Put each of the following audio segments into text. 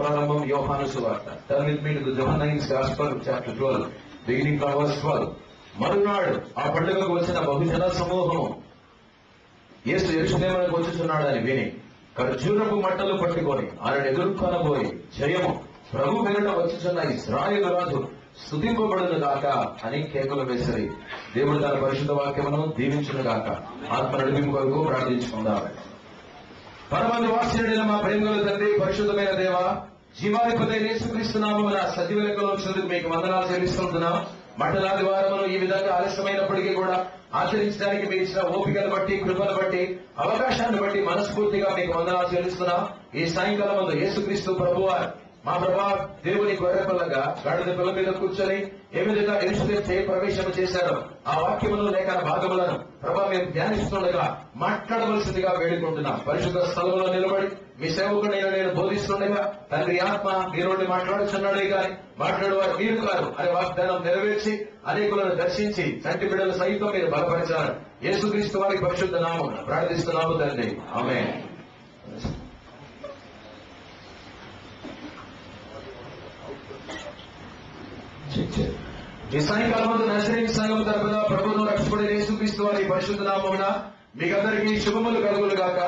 ప్రారంభం యోహాను సువార్త. Turn with me to the Johannine Gospel chapter 12, beginning from verse 12. మరునాడు ఆ పండుగకు వచ్చిన బహుజన సమూహము యేసు యెరూషలేమునకు వచ్చుచున్నాడని విని ఖర్జూరపు మట్టలు పట్టుకొని ఆయన ఎదుర్కొనబోయి జయము ప్రభు పేరిట వచ్చుచున్న ఇశ్రాయేలు రాజు స్తుతింపబడును గాక అని కేకలు వేసిరి. దేవుడు తన పరిశుద్ధ వాక్యమును దీవించును గాక. ఆత్మ నడిపింపు కొరకు ప్రార్థించుకుందాం. పరమందు వాసినుడైన మా ప్రేమగల తండ్రి, పరిశుద్ధమైన దేవ, జీవాధిపతి యేసుక్రీస్తు నామమున సజీవ లెక్కలో వచ్చినందుకు మీకు వందనాలు చెల్లిస్తున్నాం. మండలాది వారమును ఈ విధంగా ఆలస్యమైనప్పటికీ కూడా ఆచరించడానికి మీరు ఇచ్చిన ఓపికను బట్టి, కృపను బట్టి, అవకాశాన్ని బట్టి మనస్ఫూర్తిగా మీకు వందనాలు చెల్లిస్తున్నాం. ఈ సాయంకాలం ముందు యేసుక్రీస్తు ప్రభువారు మా ప్రభా దేవుని గొర్రెపిల్లగా గాడిద పిల్ల మీద కూర్చొని ఏ విధంగా యెరూషలేము ప్రవేశం చేశారో ఆ వాక్యమును లేక భాగములను ప్రభా మేము ధ్యానిస్తుండగా మాట్లాడవలసిందిగా వేడుకుంటున్నాం. పరిశుద్ధ స్థలంలో నిలబడి మీ సేవకుడైన నేను బోధిస్తుండగా తండ్రి ఆత్మ మీరోని మాట్లాడుచున్నాడే కానీ మాట్లాడేవారు మీరు కాదు అనే వాగ్దానం నెరవేర్చి అనేకులను దర్శించి చంటి బిడ్డలు సైతం మీరు బలపరిచారు. యేసుక్రీస్తు వారి పరిశుద్ధ నామం ప్రార్థిస్తున్నాము తండ్రి, ఆమేన్. ఈ సాయంకాలం నజరేయుని సంఘం తరపున ప్రభువును రక్షకుడైన యేసుక్రీస్తు వారి పరిశుద్ధ నామమున మీకందరికీ శుభములు కలుగులు గాక.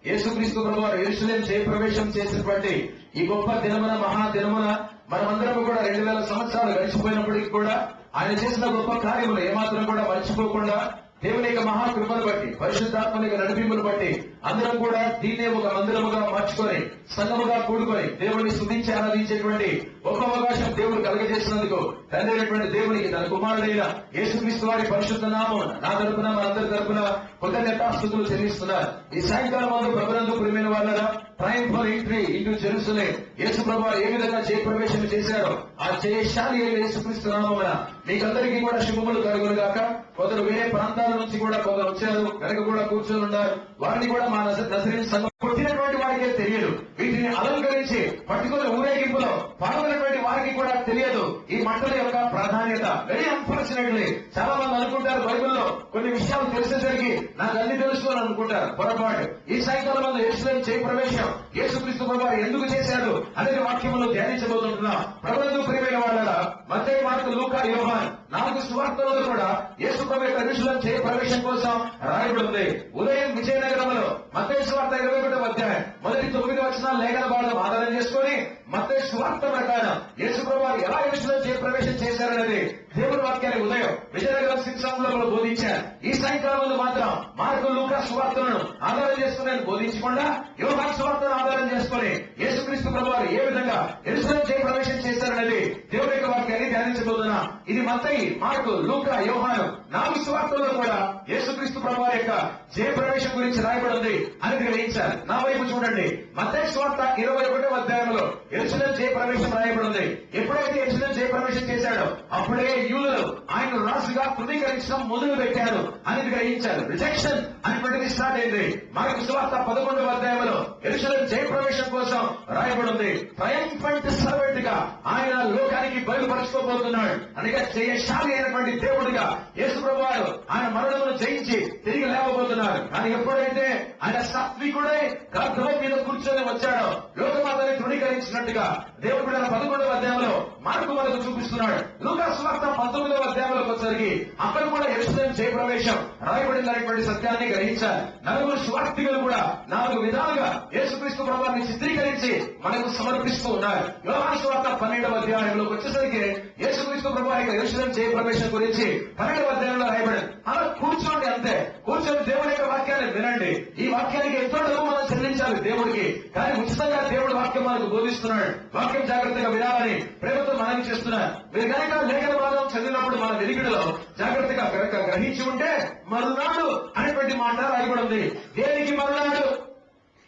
యేసుక్రీస్తు ప్రభువారు యెరూషలేము జయప్రవేశం చేసినటువంటి ఈ గొప్ప దినమున, మహాదినమున మనమందరం కూడా 2000 సంవత్సరాలు గడిచిపోయినప్పటికీ కూడా ఆయన చేసిన గొప్ప కార్యములు ఏమాత్రం కూడా మర్చిపోకుండా దేవుని యొక్క మహాకృపను బట్టి, పరిశుద్ధాత్మ యొక్క నడిపింపును బట్టి అందరం కూడా దీన్నే ఒక మందిరముగా మార్చుకొని సంఘముగా కూడుకొని దేవుని స్తుతించి ఆరాధించేటువంటి గొప్ప అవకాశం దేవుడు కలుగజేసినందుకు తండ్రి అయినటువంటి దేవునికి తన కుమారుడైన యేసుక్రీస్తు వారి పరిశుద్ధ నామం నా తరపున మనందరి తరపున కృతజ్ఞతాస్తుతులు చెల్లిస్తున్నారు. ఈ సాయంకాలం ముందు ప్రభునందు ప్రియమైన వాళ్ళరా, ట్రయంఫల్ ఎంట్రీ ఇంటూ జెరూసలేం యేసు ప్రభువు ఏ విధంగా జయప్రవేశం చేశారో ఆ జయశాలి అయిన యేసుక్రీస్తు నామమున మీకందరికీ కూడా శుభములు కలుగును గాక. కొందరు వేరే ప్రాంతాల నుంచి కూడా కొందరు వచ్చారు, వెనక కూడా కూర్చొని ఉన్నారు. వారిని కూడా మా నజరేయుని సంఘం పుట్టినటువంటి వారికే తెలియదు. వీటిని అలంకరించి పట్టుకుని ఊరేగింపులో పాల్గొన్నటువంటి వారికి కూడా తెలియదు ఈ మంటల యొక్క ప్రాధాన్యత. వెరీ అన్ఫార్చునేట్లీ చాలా మంది అనుకుంటారు బైబిల్లో కొన్ని విషయాలు తెలిసేసరికి నాకు అన్ని తెలుసు అని అనుకుంటారు. పొరపాటు. ఈ సాయంకాలం మందు యెరూషలేము జయప్రవేశం యేసుక్రీస్తు ప్రభువు ఎందుకు చేశారు అనేది వాక్యములు ధ్యానించబోతుంటున్నాం. ప్రభువునందు ప్రియమైన వాళ్ళరా, మత్తయి, మార్కు, లూకా, యోహాను 4 సువార్తలలో కూడా యేసు ప్రభువు యెరూషలేము జయప్రవేశం కోసం రాయబడి ఉంది. ఉదయం విజయనగరంలో మత్తయి సువార్త 21వ అధ్యాయం మొదటి 9 వచనాల లేఖన భాగం ఆధారం చేసుకుని మత్తయి సువార్త ప్రకారం యేసు ప్రభువు ఎలా యెరూషలేము జయప్రవేశం చేశారనేది దేవుని వాక్యాన్ని ఉదయం విజయనగరం శిక్షణలో బోధించారు. ఈ సాయంకాలం మాత్రం మార్కు, లూకా సువార్తలను ఆధారం చేసుకుని నేను బోధించకుండా యోహాను సువార్తను ఆధారం చేసుకుని యేసుక్రీస్తు ప్రభువు ఏ విధంగా యెరూషలేము జయప్రవేశం చేశారనేది దేవుని యొక్క వాక్యాన్ని ధ్యానించబోతున్నా. ఇది మత్తయి, మార్కు, లూకా, యోహాను 4 సువార్తల్లో కూడా యేసుక్రీస్తు ప్రభువు యొక్క జయప్రవేశం గురించి రాయబడి ఉంది అని గ్రహించారు. నా వైపు చూడండి. మత్తయి సువార్త 21వ అధ్యాయంలో యెరూషలేము జయప్రవేశం రాయబడి ఉంది. ఎప్పుడైతే యెరూషలేము జయప్రవేశం చేశాడో అప్పుడే యూదులు ఆయన రాజుగా తృణీకరించడం మొదలు పెట్టారు అని గ్రహించారు. రిజెక్షన్ అనేటువంటిది స్టార్ట్ అయింది. మార్కు సువార్త 11వ అధ్యాయంలో యెరూషలేము జయప్రవేశం కోసం రాయబడి ఉంది. ట్రయంఫెంట్ సర్వెంట్ గా ఆయన లోకానికి బయలుపరచుకోబోతున్నాడు. అనగా జయశాలి అయినటువంటి దేవుడిగా యేసు ప్రభువు ఆయన మరణమును జయించి తిరిగి లేవబోతున్నారు. కానీ ఎప్పుడైతే ఆయన సాత్వికుడై గర్భం మీద కూర్చొని వచ్చాడో లోకమాతని తృణీకరించినట్టుగా దేవుడు 11వ అధ్యాయంలో మార్కు మనకు చూపిస్తున్నాడు. లూకా సువార్త 19వ అధ్యాయంలోకి వచ్చరికి అక్కడ కూడా యెరూషలేము జయప్రవేశం రాయబడిందనేటువంటి సత్యాన్ని గ్రహించారు. 4 సువార్తికులు కూడా 4 విధాలుగా యేసుక్రీస్తు ప్రభువుని చిత్రీకరించి మనకు సమర్పిస్తూ ఉన్నారు. యోహాను సువార్త 12వ అధ్యాయంలోకి వచ్చేసరికి యేసుక్రీస్తు ప్రభువు యొక్క యెరూషలేము జయప్రవేశం గురించి 12వ అధ్యాయంలో రాయబడింది. అలా కూర్చోండి, అంతే. కూర్చొని దేవుని యొక్క వాక్యాన్ని వినండి. ఈ వాక్యానికి ఎంతో డబ్బు మనం చెల్లించాలి దేవుడికి, కానీ ఉచితంగా దేవుడు వాక్యం మనకు బోధిస్తున్నాడు. వాక్యం జాగ్రత్తగా వినాలని ప్రేమతో మనవి చేస్తున్నారు. మీరు కనుక లేఖన భాగం చదివినప్పుడు మన వెలిగిడిలో జాగ్రత్తగా గ్రహించి ఉంటే మరునాడు అనేటువంటి మాట రాయబడి ఉంది. దేనికి మరునాడు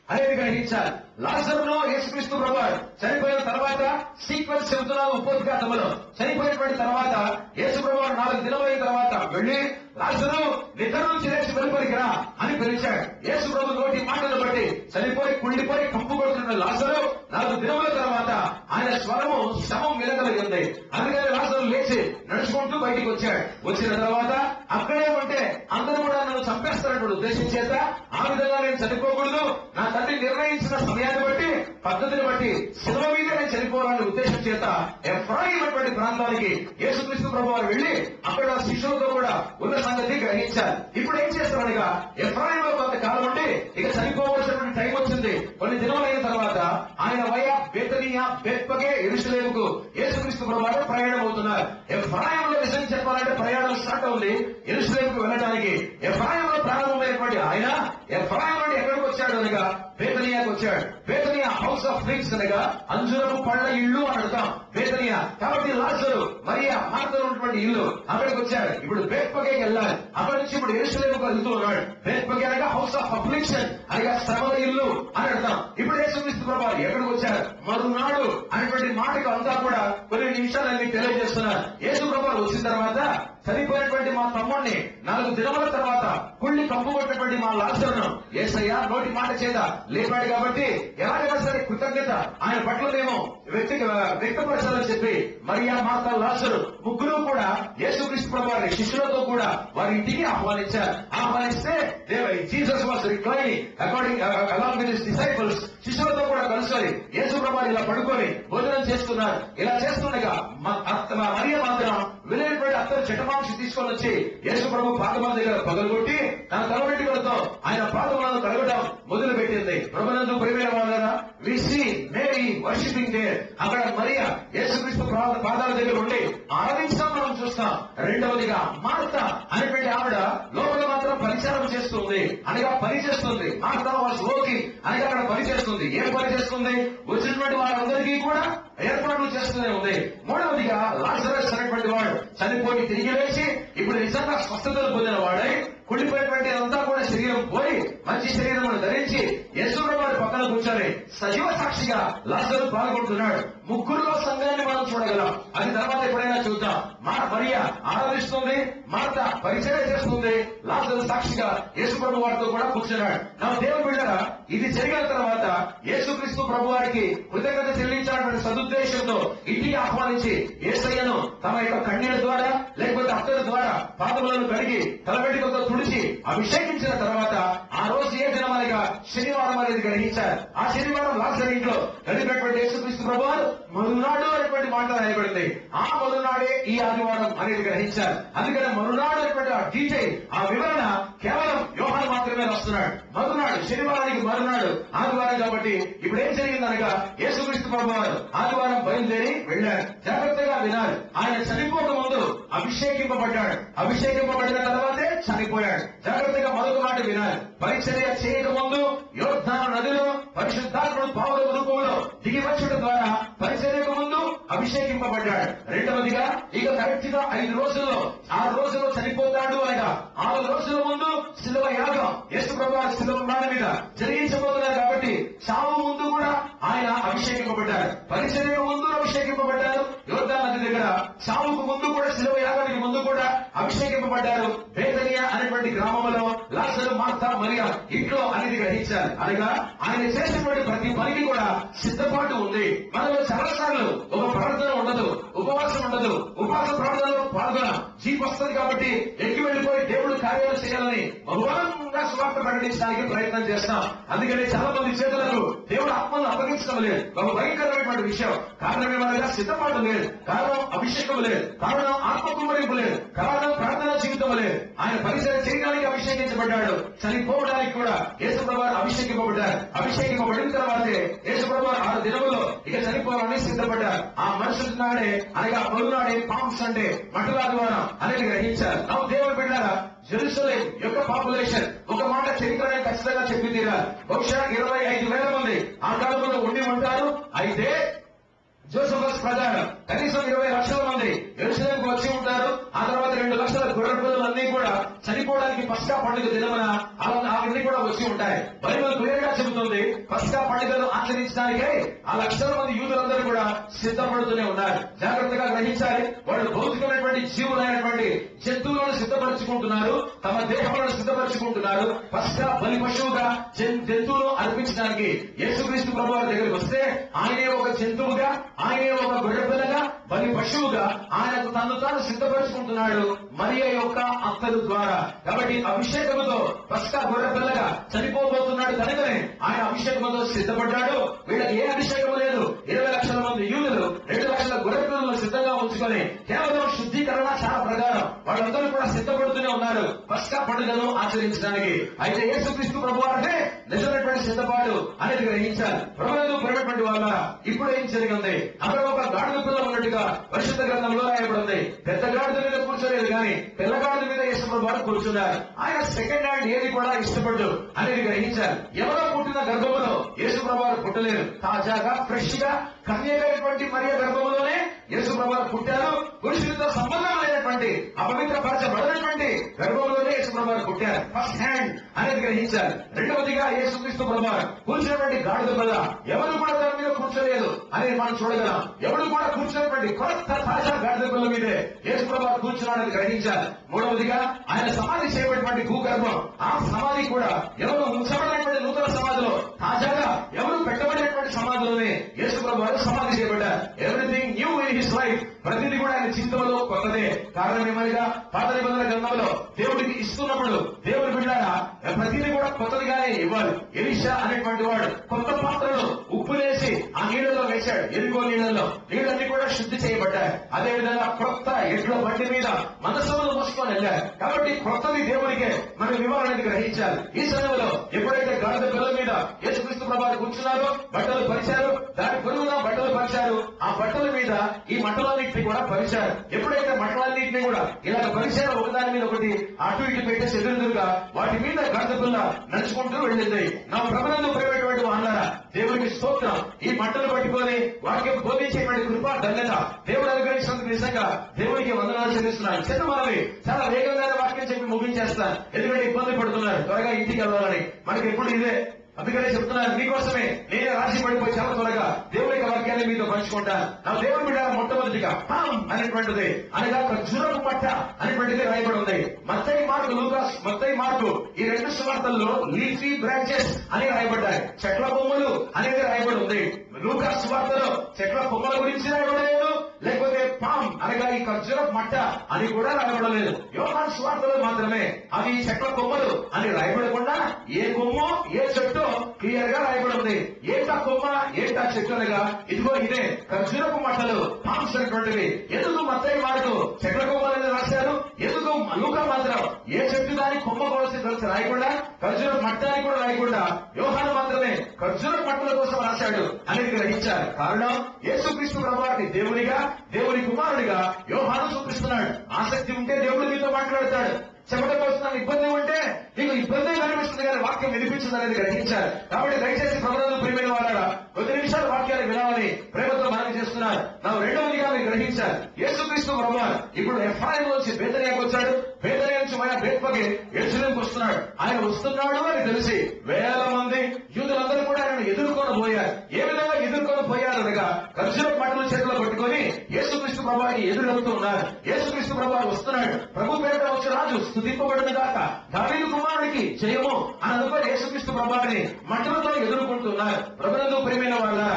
అనేది గ్రహించాలి. లాజరును యేసుక్రీస్తు ప్రభువు చనిపోయిన తర్వాత సీక్వెన్స్ చెబుతున్నాము. ఉపోద్ఘాతములో చనిపోయినటువంటి తర్వాత యేసు ప్రభువు 4 దినమైన తర్వాత వెళ్లి లాజరు నిద్ర నుంచి లేచి వెలుపలికి రా అని పిలిచాడు. యేసు ప్రభు నోటి మాటలు బట్టి చనిపోయి కుళ్ళిపోయి కంపు కొడుతున్న లాజరు 4 దినముల తర్వాత ఆయన స్వరము శవం వినగలిగింది. అందుకని లాజరు లేచి నడుచుకుంటూ బయటికి వచ్చాడు. వచ్చిన తర్వాత అక్కడే ఉంటే అందరూ కూడా నన్ను చంపేస్తారని ఉద్దేశం చేత ఆ విధంగా నేను చనిపోకూడదు, నా తండ్రి నిర్ణయించిన సమయాన్ని బట్టి పద్ధతిని బట్టి శిలువ మీద నేను చనిపోవాలనే ఉద్దేశం చేత ఎఫ్రాయిం అటువంటి ప్రాంతానికి యేసుక్రీస్తు ప్రభువారు వెళ్లి అక్కడ శిష్యులతో కూడా ఉన్న సంగతి గ్రహించారు. ఇప్పుడు ఏం చేస్తారనగా ఎఫ్రాయిం లో కొంతకాలం ఉండి ఇక చనిపోవలసినటువంటి టైం వచ్చింది. కొన్ని దినములైన తర్వాత ఆయన వయా బేతనియా బెత్పగే యెరూషలేముకు యేసుక్రీస్తు ప్రభువారు ప్రయాణం అవుతున్నారు. ఎఫ్రాయిం లో నిజం చెప్పాలంటే ప్రయాణం స్టార్ట్ అవుతుంది యెరూషలేముకు వెళ్ళడానికి. ఎఫ్రాయిం లో ప్రారంభమైనటువంటి ఆయన ఎఫ్రాయిం నుండి ఎక్కడికి వచ్చాడు అనగా బేతనియాకు వచ్చాడు. బేతనియా హౌస్ ఆఫ్ డ్రింక్స్ అనగా అంజురపు పళ్ళ ఇల్లు అని అడుగుతాం బేతనియా. కాబట్టి లాజరు మరియా మార్తలో ఉన్నటువంటి ఇల్లు అక్కడికి వచ్చాడు. ఇప్పుడు బేత్పగేకి వెళ్ళాలి. అక్కడి నుంచి ఇప్పుడు యెరూషలేముకు వెళ్తూ ఉన్నాడు. బేత్పగే అనగా హౌస్ ఆఫ్ అఫ్లిక్షన్ అనగా శ్రమల ఇల్లు అని అడుగుతాం. ఇప్పుడు యేసుక్రీస్తు ప్రభువారు ఎక్కడికి వచ్చారు? మరునాడు అనేటువంటి మాటకు అంతా కూడా కొన్ని నిమిషాలు మీకు తెలియజేస్తున్నారు. యేసు ప్రభువారు వచ్చిన తర్వాత చనిపోయినటువంటి మా తమ్ముడిని 4 దినముల తర్వాత కుళ్ళి కప్పుకొట్టినటువంటి మా లాజరును యేసయ్య నోటి మాట చేత లేపాడు కాబట్టి ఎలాగైనా సరే కృతజ్ఞత ఆయన పట్లనేమో వ్యక్తపరచాలని చెప్పి మరియా మార్త లాజరు ముగ్గురు కూడా యేసుక్రీస్తు ప్రభువారి శిష్యులతో కూడా వారి ఇంటికి ఆహ్వానించారు. ఆహ్వానిస్తే Jesus was reclining along with his disciples. శిష్యులతో కూడా కలుసుకొని యేసు ప్రభువారు ఇలా పడుకొని భోజనం చేస్తున్నారు. ఇలా చేస్తుండగా మరియ మాత్రం వెళ్ళినటువంటి అత్తరు చెటమాంసి తీసుకొని వచ్చి యేసు ప్రభు పాదముల దగ్గర పగలగొట్టి తన తలవెంట్రుకలతో ఆయన పాదములను కడగడం మొదలు పెట్టింది. ప్రభునందు ప్రియమైన వాళ్ళారా, we see Mary worshipping there. అక్కడ మరియా యేసుక్రీస్తు పాదాల దగ్గర ఉండి ఆరాధించడం మనం చూస్తాం. రెండవదిగా మార్త అనేటువంటి ఆవిడ లోపల మాత్రం పరిచారం చేస్తుంది అనగా పని చేస్తుంది. మార్త వాస్ వర్కింగ్ అనగా అక్కడ పని చేస్తుంది. ఏం పని చేస్తుంది? వచ్చినటువంటి వారందరికీ కూడా ఏర్పాట్లు చేస్తూనే ఉంది. మూడవదిగా లాజరస్ అనేటువంటి వాడు చనిపోయి తిరిగి లేచి ఇప్పుడు నిజంగా స్వస్థతలు పొందిన వాడై కుళ్ళిపోయినటువంటి అంతా కూడా శరీరం పోయి మంచి శరీరమును ధరించి యేసు ప్రభువారి పక్కన కూర్చొని సజీవ సాక్షిగా లాజరు పాల్గొంటున్నాడు. ముగ్గురులో సంఘాన్ని మనం చూడగలం. అది తర్వాత ఎప్పుడైనా చూద్దాం. మరియా ఆరాధిస్తుంది, మార్త పరిచయం చేస్తుంది, లాజరు సాక్షిగా యేసు ప్రభు వారితో కూడా కూర్చున్నాడు. నా దేవుని బిడ్డలారా, ఇది జరిగిన తర్వాత యేసుక్రీస్తు ప్రభు వారికి కృతజ్ఞత చెల్లించాలనే సదుద్దేశంతో ఇంటికి ఆహ్వానించి యేసయ్యను తమ యొక్క కన్నీళ్ల ద్వారా లేకపోతే అత్తల ద్వారా పాదములను కడిగి తలవెంట్రుకలతో తుడిచి అభిషేకించిన తర్వాత ఆ రోజు ఏ దినమనగా శనివారం అనేది గ్రహించారు. ఆ శనివారం లాజరు ఇంట్లో గడిపినటువంటి యేసుక్రీస్తు ప్రభువారు మరునాడు అనేటువంటి మాట రాయబడింది. ఆ మరునాడే ఈ ఆదివారం అనేది గ్రహించారు. అందుకని మరునాడు అనేటువంటి ఆ డీటెయిల్, ఆ వివరణ కేవలం యోహాను మాత్రమే వస్తున్నాడు. మరునాడు శనివారానికి మరునాడు ఆదివారం కాబట్టి ఇప్పుడు ఏం జరిగిందనగా యేసుక్రీస్తు ప్రభువారు ఆదివారం బయలుదేరి వెళ్ళాడు. జాగ్రత్తగా వినాలి. ఆయన చనిపోక ముందు అభిషేకింపబడ్డాడు. అభిషేకింపబడిన తర్వాతే చనిపోయాడు. జాగ్రత్తగా మరొక మాట వినాలి. పరిచర్య చేయక ముందు యోర్దాను నదిలో పరిశుద్ధాత్ముడు పావుల రూపంలో దిగి వచ్చడం ద్వారా పరిచర్యకు ముందు అభిషేకింపబడ్డాడు. రెండవదిగా ఇక కరెక్ట్ గా 5 రోజుల్లో 6 రోజుల్లో చనిపోతాడు అనగా 6 రోజుల ముందు శిలువ యాగం యేసు ప్రభువారి శిలువ ప్రాణం మీద జరిగించబోతున్నారు కాబట్టి చావు ముందు కూడా ఆయన అభిషేకింపబడ్డారు. పరిచర్యకు ముందు అభిషేకింపబడ్డారు. యోర్దాను నది దగ్గర చావుకు ముందు కూడా శిలువ యాగానికి ముందు కూడా అభిషేకింపబడ్డారు. బేతనియా అనేటువంటి గ్రామంలో లాజరు మార్త మరియా ఇంట్లో అనేది గ్రహించారు. అనగా ఆయన చేసినటువంటి ప్రతి పనికి కూడా సిద్ధపాటు ఉంది. మనలో చాలా సార్లు ఒక ప్రార్థన ఉండదు, ఉపవాసం ఉండదు. ఉపవాస ప్రార్థనలో పాల్గొనం జీప్ వస్తుంది కాబట్టి ఎక్కి వెళ్లిపోయి దేవుడు కార్యాలు చేయాలని బహుమానంగా సువార్త ప్రకటించడానికి ప్రయత్నం చేస్తాం. అందుకని చాలా మంది చేతులకు దేవుడు ఆత్మను అప్పగించడం లేదు. బహు భయంకరమైనటువంటి విషయం. కారణం ఏమనగా సిద్ధపాటు లేదు, కారణం అభిషేకం లేదు, కారణం ఆత్మకుమరింపు లేదు, కారణం ప్రార్థన జీవితం లేదు. ఆయన పరిచయం చేయడానికి అభిషేకించబడ్డాడు. చనిపోవడానికి కూడా యేసు ప్రభువారు అభిషేకింపబడ్డారు. అభిషేకింపబడిన తర్వాతే యేసు ప్రభువారు 6 దినముల్లో ఇక చనిపోవాలని సిద్ధపడ్డారు. ఆ మరుసటి నాడే అనగా మరునాడే పామ్ సండే మటల ఆదివారం అనేది గ్రహించారు. నవ్వు దేవుడు బిడ్డారా, జెరూసలేం యొక్క పాపులేషన్ ఒక మాట చరిత్రనే ఖచ్చితంగా చెప్పి తీరారు. బహుశా 25,000 మంది ఆ కాలంలో ఉండి ఉంటారు. అయితే జోసఫస్ ప్రధానం కనీసం 20 లక్షల మంది యెరూషలేముకు వచ్చి ఉంటారు. ఆ తర్వాత 2 లక్షల గొర్రె పిల్లలన్నీ కూడా చనిపోవడానికి పస్కా పండుగ దినమున అవన్నీ కూడా వచ్చి ఉంటాయి. బైబిల్ క్లియర్ గా చెబుతుంది పస్కా పండుగను ఆచరించడానికే ఆ లక్షల మంది యూదులందరూ కూడా సిద్ధపడుతూనే ఉన్నారు. జాగ్రత్తగా గ్రహించాలి. వాళ్ళు భౌతికమైనటువంటి జీవులైనటువంటి జంతువులను సిద్ధపరచుకుంటున్నారు, తమ దేహములను సిద్ధపరచుకుంటున్నారు. పస్కా బలి పశువుగా జంతువులు అర్పించడానికి యేసుక్రీస్తు ప్రభువారి దగ్గరికి వస్తే ఆయనే ఒక జంతువుగా, ఆయనే ఒక గొర్రెపిల్లగా, బలి పశువుగా ఆయనకు తను తాను సిద్ధపరచుకుంటున్నాడు మరియ యొక్క అత్తలు ద్వారా. కాబట్టి అభిషేకముతో పస్కా గొర్రెపిల్లగా చనిపోబోతున్నాడు కనుకనే ఆయన అభిషేకముతో సిద్ధపడ్డాడు. వీళ్ళకి ఏ అభిషేకము లేదు. 20 లక్షల మంది యూదులు 2 లక్షల గొర్రెపిల్లలను సిద్ధంగా ఉంచుకొని కేవలం శుద్ధీకరణ చాలా ప్రకారం వాళ్ళందరూ కూడా సిద్ధపడుతూనే ఉన్నారు పస్కా పండుగను ఆచరించడానికి. అయితే యేసుక్రీస్తు ప్రభువారే నిజమైనటువంటి సిద్ధపాటు అనేది గ్రహించాలి. ప్రభువును ప్రేమటువంటి వాళ్ళ ఇప్పుడు ఏం జరిగింది? అక్కడ ఒక గాడిద పిల్ల ఉన్నట్టుగా పరిశుద్ధ గ్రంథంలో రాయబడింది. పెద్ద గాడిద మీద కూర్చోలేదు కానీ పిల్ల గాడిద మీద యేసు ప్రభువారు కూర్చున్నారు. ఆయన సెకండ్ హ్యాండ్ ఏది కూడా ఇష్టపడ్డు అనేది గ్రహించాలి. ఎవరో పుట్టిన గర్భంలో యేసు ప్రభువారు పుట్టలేదు. తాజాగా ఫ్రెష్ గా కన్యకైనటువంటి మరియ గర్భంలోనే యేసు ప్రభువారు పుట్టారు. పురుషులతో సంబంధం లేనటువంటి అపవిత్రపరచబడినటువంటి గర్భంలోనే యేసు ప్రభువారు పుట్టారు. ఫస్ట్ హ్యాండ్ అనేది గ్రహించాలి. రెండవదిగా యేసుక్రీస్తు ప్రభువారు కూర్చున్నటువంటి గాడిద పిల్ల ఎవరు కూడా దాని మీద కూర్చోలేదు అనేది మనం చూడగలం. ఎవరు కూడా కూర్చున్నటువంటి కొత్త తాజా గాడిద పిల్ల మీదే యేసు ప్రభువారు కూర్చున్నాడని గ్రహించాలి. మూడవదిగా ఆయన సమాధి చేయబడినటువంటి భూగర్భం, ఆ సమాధి కూడా ఎవరు ఉంచబడినటువంటి నూతన సమాధిలో, తాజాగా ఎవరు పెట్టబడినటువంటి సమాధిలోనే యేసు ప్రభువారు సమాధి చేయబడ్డారు. Everything new in his life. ప్రతిదీ కూడా ఆయన జీవితంలో కొత్తదే. కారణం ఏమనగా పాత నిబంధన గ్రంథంలో దేవుడికి ఇస్తున్నప్పుడు దేవుడు బిడ్డారా ప్రతిదీ కూడా కొత్తదిగానే ఇవ్వాలి. ఎలీషా అనేటువంటి వాడు కొత్త పాత్రలో ఉప్పులేసి ఆ నీళ్ళలో వేశాడు. ఎరుగో నీళ్ళలో నీళ్ళన్నీ కూడా శుద్ధి చేయబడ్డాయి. అదేవిధంగా కొత్త ఎడ్ల బండి మీద మనసును మోసుకొని వెళ్ళారు. కాబట్టి కొత్తది దేవుడికే మనం ఇవ్వాలనేది గ్రహించాలి. ఈ సమయంలో ఎప్పుడైతే గాడిద పిల్లల మీద యేసుక్రీస్తు ప్రభువారు కూర్చున్నారో బట్టలు పరిచారు, దాని పొరుగున బట్టలు పరిచారు. ఆ బట్టల మీద ఈ మంటలన్నింటినీ కూడా పరిచారు. ఎప్పుడైతే మంటలన్నింటినీ కూడా ఇలా పరిచారో ఒకదాని మీద ఒకటి అటు ఇటు పెట్టేసి ఎదురుగా వాటి మీద గాడిద పిల్ల నడుచుకుంటూ వెళ్ళింది. నా ప్రభువును ప్రేమటువంటి అన్నారా దేవుడికి స్తోత్రం. ఈ మంటలు పట్టుకొని వాక్యం బోధించేటువంటి కృప ధన్యత దేవుడు అనుగ్రహించినందుకు నిజంగా దేవుడికి వందనాలు చెల్లిస్తున్నాను. చిన్న మనవి చాలా వేగంగానే వాక్యం చెప్పి ముగించేస్తాను. ఎందుకంటే ఇబ్బంది పడుతున్నారు త్వరగా ఇంటికి వెళ్ళాలని. మనకి ఎప్పుడు ఇదే. అందుకనే చెప్తున్నాను మీకోసమే నేనే రాసి పడిపోయి చాలా త్వరగా దేవుడి యొక్క వాక్యాన్ని మీతో పంచుకుంటాను. నా దేవుడి బిడ్డ మొట్టమొదటిగా పామ్ అనేటువంటిది అనగా ఖర్జూరపు పట్ట అనేటువంటిది రాయబడి ఉంది. మత్తయి మార్కు లూకాస్ మత్తయి మార్కు ఈ రెండు సువార్తల్లో లీఫీ బ్రాంచెస్ అని రాయబడ్డాయి. చెట్ల కొమ్మలు అనేది రాయబడి ఉంది. లూకాస్ సువార్తలో చెట్ల కొమ్మల గురించి రాయబడలేదు, లేకపోతే పామ్ అనగా ఈ ఖర్జూరపు మట్ట అని కూడా రాయబడలేదు. యోహాను సువార్తలో మాత్రమే అవి చెట్ల కొమ్మలు అని రాయబడకుండా ఏ కొమ్మో ఏ చెట్టు క్లియర్ గా రాయబడి ఉంది. ఏంటా కొమ్మ ఏంటా చెట్టు అనగా ఇదిగో ఇదే ఖర్జూరపు మట్టలు పామ్స్ అనేటువంటివి. ఎందుకు మత్తయి మార్కు చెట్ల కొమ్మలని రాశారు, ఎందుకు లూకా మాత్రం ఏ చెట్టు దాని కొమ్మ కోసం కలిసి రాయకుండా ఖర్జూరపు మట్ట అని కూడా రాయకుండా యోహాను మాత్రమే ఖర్జూరపు మట్టల కోసం రాశాడు అనేది గ్రహించారు. కారణం యేసుక్రీస్తు ప్రభువారిని దేవునిగా దేవుని కుమారుడిగా యోహాను చూపిస్తున్నాడు. ఆసక్తి ఉంటే దేవుడు మీతో మాట్లాడతాడు. చెప్పడం కోసం ఇబ్బంది ఉంటే నీకు ఇబ్బంది కనిపిస్తుంది కానీ వాక్యం వినిపించింది అనేది గ్రహించారు. కాబట్టి దయచేసి ప్రభువును ప్రియమైన వాళ్ళ కొద్ది నిమిషాలు వాక్యాలు వినాలని ప్రేమతో మనవి చేస్తున్నారు. నాకు రెండవదిగా మీరు గ్రహించారు. యేసుక్రీస్తు ప్రభువారు ఇప్పుడు ఎఫ్రాయిం నుంచి బేతనియాకు వచ్చాడు. బేతనియా నుంచి ఆయన బేత్పకి యెరూషలేముకు వస్తున్నాడు. ఆయన వస్తున్నాడు అని తెలిసి వేల మంది యూదులందరూ కూడా ఆయన ఎదుర్కొని పోయారు. ఏ విధంగా ఎదుర్కొని పోయారు అనగా ఖర్జూరపు మట్టలు చేతిలో పట్టుకొని యేసుక్రీస్తు ప్రభువారికి ఎదురెళ్తూ ఉన్నారు. యేసుక్రీస్తు ప్రభువారు వస్తున్నాడు. ప్రభు పేరిట వచ్చి రాజు స్తుతింపబడిన గాక, దావీదు కుమారుడికి జయము అని అనుకుని యేసుక్రీస్తు ప్రభువారిని మంటలతో ఎదుర్కొంటున్నారు. ప్రభువునందు ప్రియమైన వాళ్ళారా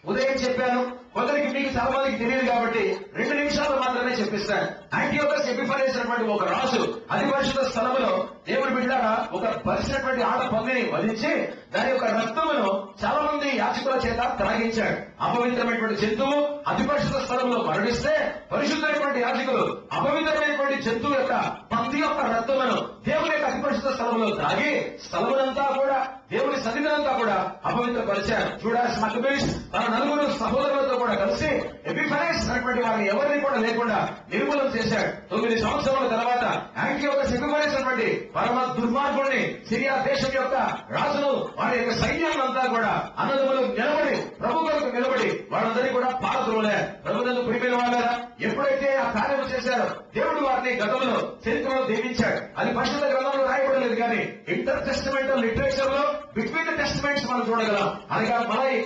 ఉదయం చెప్పాను, కొందరికి మీకు చాలా మందికి తెలియదు కాబట్టి 2 నిమిషాలు మాత్రమే చెప్పిస్తాను. యాంటియోకస్ ఎపిఫనెస్ అనేటువంటి ఒక రాజు అతి పరిశుద్ధ స్థలములో దేవుడి బిడ్డలారా ఒక పరిచినటువంటి ఆడ పందిని వధించి దాని యొక్క రక్తమును చాలా మంది యాజకుల చేత త్రాగించాడు. అపవిత్రమైనటువంటి జంతువు అతి పరిశుద్ధ స్థలంలో మరణిస్తే పరిశుద్ధమైనటువంటి యాజకులు అపవిత్రమైనటువంటి జంతువు యొక్క పంది యొక్క రక్తమును దేవుని యొక్క అతి పరిశుద్ధ స్థలంలో త్రాగి స్థలమునంతా కూడా దేవుని సన్నిధినంతా కూడా అపవిత్రపరిచారు. చూడాల్సి మకబేష్ తన 4 సహోదరులతో కూడా కలిసి ఎపిఫనెస్ అనేటువంటి వారిని ఎవరిని కూడా లేకుండా నిర్మూలన చేశాడు. 9 సంవత్సరాల తర్వాత యాంటియోకస్ ఎపిఫనెస్ అనేటువంటి పరమ దుర్మార్గుడిని సిరియా దేశం యొక్క రాజును వారి యొక్క సైన్యాన్ని అంతా కూడా అన్నదమ్ములు నిలబడి ప్రభు కొరకు నిలబడి వాళ్ళందరినీ కూడా పారద్రోలారు. ప్రభువునందు ప్రియమైన వాళ్ళారా ఎప్పుడైతే ఆ కార్యం చేశారో దేవుడు వారిని గతంలో చరిత్రలో దీవించాడు. అది పరిశుద్ధ గ్రంథంలో రాయబడలేదు కానీ ఇంటర్ టెస్టమెంటల్ లిటరేచర్ లో బిట్వీన్ ద టెస్టమెంట్స్ మనం చూడగలం. అనగా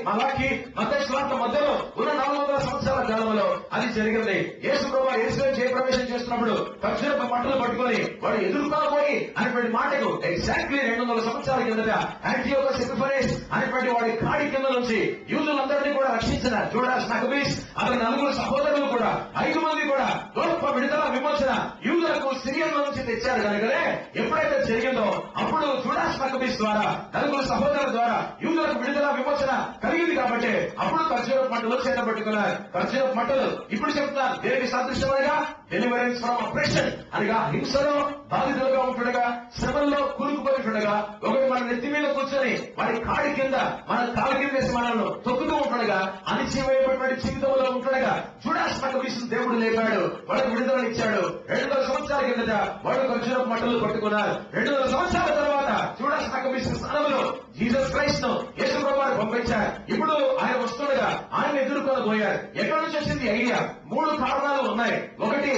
మలాకి మత్తయి సువార్త మధ్యలో ఉన్న జరిగింది. యేసు ప్రభువు యెరూషలేము జయప్రవేశం చేస్తున్నప్పుడు ఖర్జూరపు మంటలు పట్టుకొని వాడు ఎదుర్కోబోయి అనేటువంటి మాటకు ఎగ్జాక్ట్లీ 200 సంవత్సరాల కిందట యాంటియోకస్ ఎపిఫనెస్ అనేటువంటి వాడి కాడి కింద నుంచి యూదులందరినీ కూడా రక్షించిన జూడాస్ మకబీస్ అతని 9 సహోదరులు కూడా 5 మంది కూడా గొప్ప విడుదల విమోచన యూదులకు సిరియన్ల నుంచి తెచ్చారు కనుకనే ఎప్పుడైతే జరిగిందో అప్పుడు జూడాస్ మకబీస్ ద్వారా 9 సహోదరుల ద్వారా యూదులకు విడుదల విమోచన కలిగింది. కాబట్టి అప్పుడు ఖర్జూరపు మంటలు చేతబట్టుకున్నారు. ఖర్జూరపు మంటలు ఇప్పుడు చెప్తున్నారు దేనికి సాదృశ్యమనగా డెలివరెన్స్ ఫ్రమ్ అప్రెషన్ అనగా హింసలో బాధితులుగా ఉంటుండగా శ్రమల్లో కూరుకుపోతుండగా ఒకటి మన నెత్తి మీద కూర్చొని వాడి కాడి కింద మన కాలు కింద వేసి మనల్ని తొక్కుతూ ఉంటుండగా అనిశ్చయమైనటువంటి జీవితంలో ఉంటుండగా జూడాస్ మకబీస్ దేవుడు లేపాడు, వాడికి విడుదల ఇచ్చాడు. 200 సంవత్సరాల కిందట వాడు ఖర్జూరపు మంటలు పట్టుకున్నారు. 200 సంవత్సరాల తర్వాత జూడాస్ మకబీస్ స్థానంలో జీసస్ క్రైస్ట్ ను యేసు ప్రభువు పంపించారు. ఇప్పుడు ఆయన వస్తుండగా ఆయన ఎదుర్కొనబోయారు. ఎక్కడి నుంచి వచ్చింది ఐడియా? 3 కారణాలు ఉన్నాయి. ఒకటి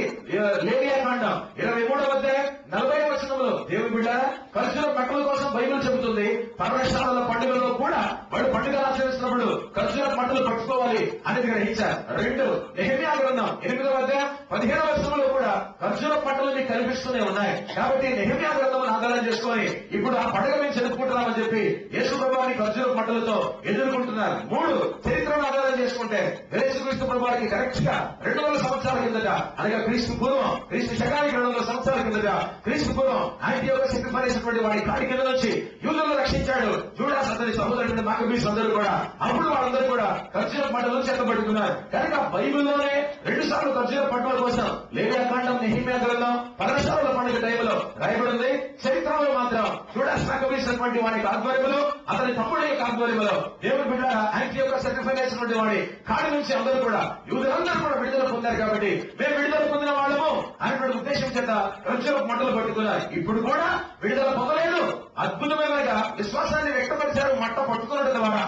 లేవియా కాండం 23వ అధ్యాయం 40వ వచనంలో దేవుని బిడ్డ ఖర్జూరపు మంటల కోసం బైబిల్ చెబుతుంది. పర్వశాలల పండుగలో కూడా వాడు పండుగ ఆచరిస్తున్నప్పుడు ఖర్జూరపు మంటలు పట్టుకోవాలి అనేది గ్రహించారు. 2 నెహెమ్యా గ్రంథం 8వ అధ్యాయం 15వ వచనంలో కూడా ఖర్జూరపు మంటలు మీకు కనిపిస్తూనే ఉన్నాయి. కాబట్టి నెహెమ్యా గ్రంథం ఆధారం చేసుకొని ఇప్పుడు ఆ పండుగ మేము జరుపుకుంటున్నామని చెప్పి యేసు ప్రభువుని ఖర్జూరపు మంటలతో ఎదుర్కొంటున్నారు. 3 చరిత్రను ఆధారం చేసుకుంటే యేసుక్రీస్తు ప్రభువుకి కరెక్ట్ గా 200 సంవత్సరాల కిందట అనగా క్రీస్తు పూర్వం క్రీస్తు శకానికి 200 సంవత్సరాల కిందట క్రీస్తు పూర్వం యాంటియోకస్ ఎపిఫనెస్ వాడి కాడి కింద నుంచి యూదులను రక్షించాడు. జూడాస్ అతని సహోదరుడు మకబీస్ అందరూ కూడా అప్పుడు వాళ్ళందరూ కూడా ఖర్జూరపు మంటలు చేతబడుతున్నారు. కనుక బైబిల్లోనే 2 సార్లు ఖర్జూరపు మంటల కోసం లేవియా కాండం నెహెమ్యా గ్రంథం పర్వశాలల పండుగ టైంలో రాయబడింది. చరిత్రలో మాత్రం జూడాస్ మకబీస్ అటువంటి వాడి ఆధ్వర్యంలో అతని తమ్ముడి యొక్క ఆధ్వర్యంలో దేవుడి బిడ్డ యాంటియోకస్ ఎపిఫనెస్ వాడి కాడి నుంచి అందరూ కూడా యూదులందరూ కూడా విడుదల పొందారు. కాబట్టి మేము విడుదల పొందిన వాళ్ళము అనేటువంటి ఉద్దేశం చేత ఖర్జూరపు మంటలు పట్టుకున్నారు. ఇప్పుడు కూడా విడుదల పొందలేదు, అద్భుతమైన విశ్వాసాన్ని వ్యక్తపరిచారు మంట పట్టుకున్నట్టు ద్వారా.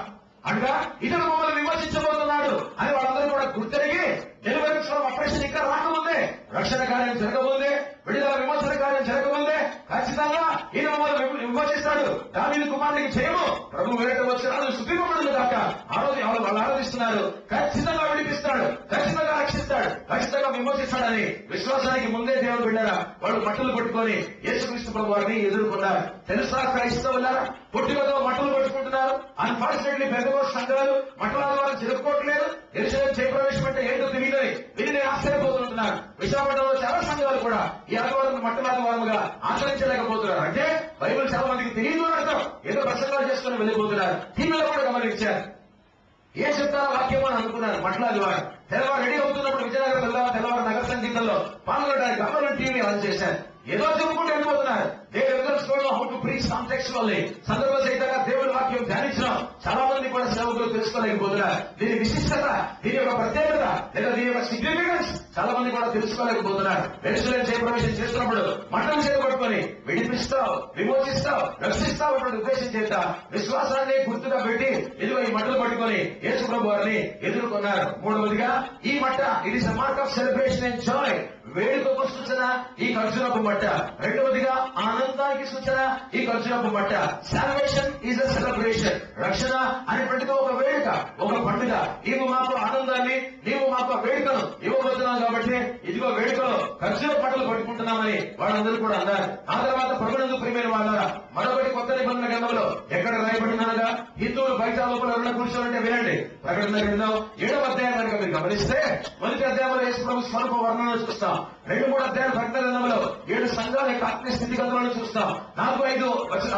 అనగా ఇతను మమ్మల్ని విమర్శించబోతున్నాడు అని వాళ్ళందరూ కూడా గుర్తెరిగి డెలివరెన్స్ ఫ్రమ్ అప్రెషన్ ఇంకా రాకముందే, రక్షణ కార్యం జరగముందే, విడుదల విమోచన కార్యం జరగముందే ఖచ్చితంగా ఈయన మమ్మల్ని విమోచిస్తాడు, దావీదు కుమారునికి చేయము, ప్రభు వేట వచ్చినాడు శుద్ధిపడు కాక ఆ రోజు వాళ్ళు ఆరాధిస్తున్నారు, ఖచ్చితంగా విడిపిస్తాడు, ఖచ్చితంగా రక్షిస్తాడు, ఖచ్చితంగా విమోచిస్తాడని విశ్వాసానికి ముందే దేవుడు బిడ్డారా వాళ్ళు మట్టలు పట్టుకొని యేసుక్రీస్తు ప్రభు వారిని ఎదుర్కొన్నారు. తెలుసా క్రైస్తవులారా, పుట్టుకతో మట్టలు పట్టుకుంటున్నారు. అన్ఫార్చునేట్లీ పెద్దగోష్ఠ సంఘాలు మట్టల ద్వారా జరుపుకోవట్లేదు. యెరూషలేము జయప్రవేశం అంటే ఏంటో తెలియదని దీన్ని ఆశ్చర్యపోతుంటున్నారు. విశాఖపట్నంలో చాలా సంఘాలు కూడా ఈ ఆదివారం మట్టలాదివారముగా ఆచరించలేకపోతున్నారు. అంటే బైబిల్ చాలా మందికి తెలియదు అర్థం, ఏదో ప్రసంగాలు చేసుకుని వెళ్ళిపోతున్నారు. టీవీలో కూడా గమనించారు. ఏం చెప్తారో వాక్యం అని అనుకున్నారు. మట్లాదివారం తెల్లవారు రెడీ అవుతున్నప్పుడు విజయనగరం వెళ్దాం, తెల్లవారు నగర సంగీతంలో పాల్గొనడానికి గవర్నమెంట్ టీవీ ఆన్ చేశారు. ఏదో చెప్పుకుంటూ వెళ్ళిపోతున్నారు. హౌ టు ప్రీచ్ కాంటెక్చువల్లీ సందర్భ సహితంగా దేవుడి వాక్యం ధ్యానించడం చాలా మంది కూడా సేవకులు తెలుసుకోలేకపోతున్నారు. దీని విశిష్టత, దీని యొక్క ప్రత్యేకత లేదా దీని యొక్క సిగ్నిఫికెన్స్ చాలా మంది కూడా తెలుసుకోలేకపోతున్నారు. యెరూషలేము జయప్రవేశం చేస్తున్నప్పుడు మంటలు చేపట్టుకొని విడిపిస్తావు, విమోచిస్తావు, రక్షిస్తావు అటువంటి ఉద్దేశం చేత విశ్వాసాన్ని గుర్తుగా పెట్టి ఇదిగో ఈ మంటలు పట్టుకొని యేసు ప్రభు వారిని ఎదుర్కొన్నారు. మూడవదిగా ఈ మట్ట it is a mark of celebration and Joy, వేడుకకు సూచన ఈ ఖర్జూరపు మట్ట. రెండవదిగా ఆనందానికి సూచన ఈ ఖర్జూరపు మట్ట. సాల్వేషన్ ఈజ్ అ సెలబ్రేషన్, రక్షణ అనేటువంటిది ఒక వేడుక, ఒక పండుగ. నీవు మాకు ఆనందాన్ని, నీవు మాకు వేడుకను ఇవ్వబోతున్నావు కాబట్టి ఇదిగో వేడుకలో ఖర్జూరపు మట్టలు పట్టుకుంటున్నామని వాళ్ళందరూ కూడా అన్నారు. ఆ తర్వాత ప్రభునందు ప్రియమైన వాళ్ళ మరొకటి కొత్త నిబంధన గ్రంథంలో ఎక్కడ రాయబడినగా హిందువులు బయట లోపల ఎవరైనా కూర్చోవాలంటే వినండి. ప్రకటన గ్రంథం 7వ అధ్యాయం కనుక మీరు గమనిస్తే మొదటి అధ్యాయంలో యేసు ప్రభు స్వరూప వర్ణనను చూస్తాం. 2-3 అధ్యాయాల ప్రకటన గ్రంథంలో 7 సంఘాల యొక్క ఆత్మీయ స్థితిగతులను చూస్తాం. 4-5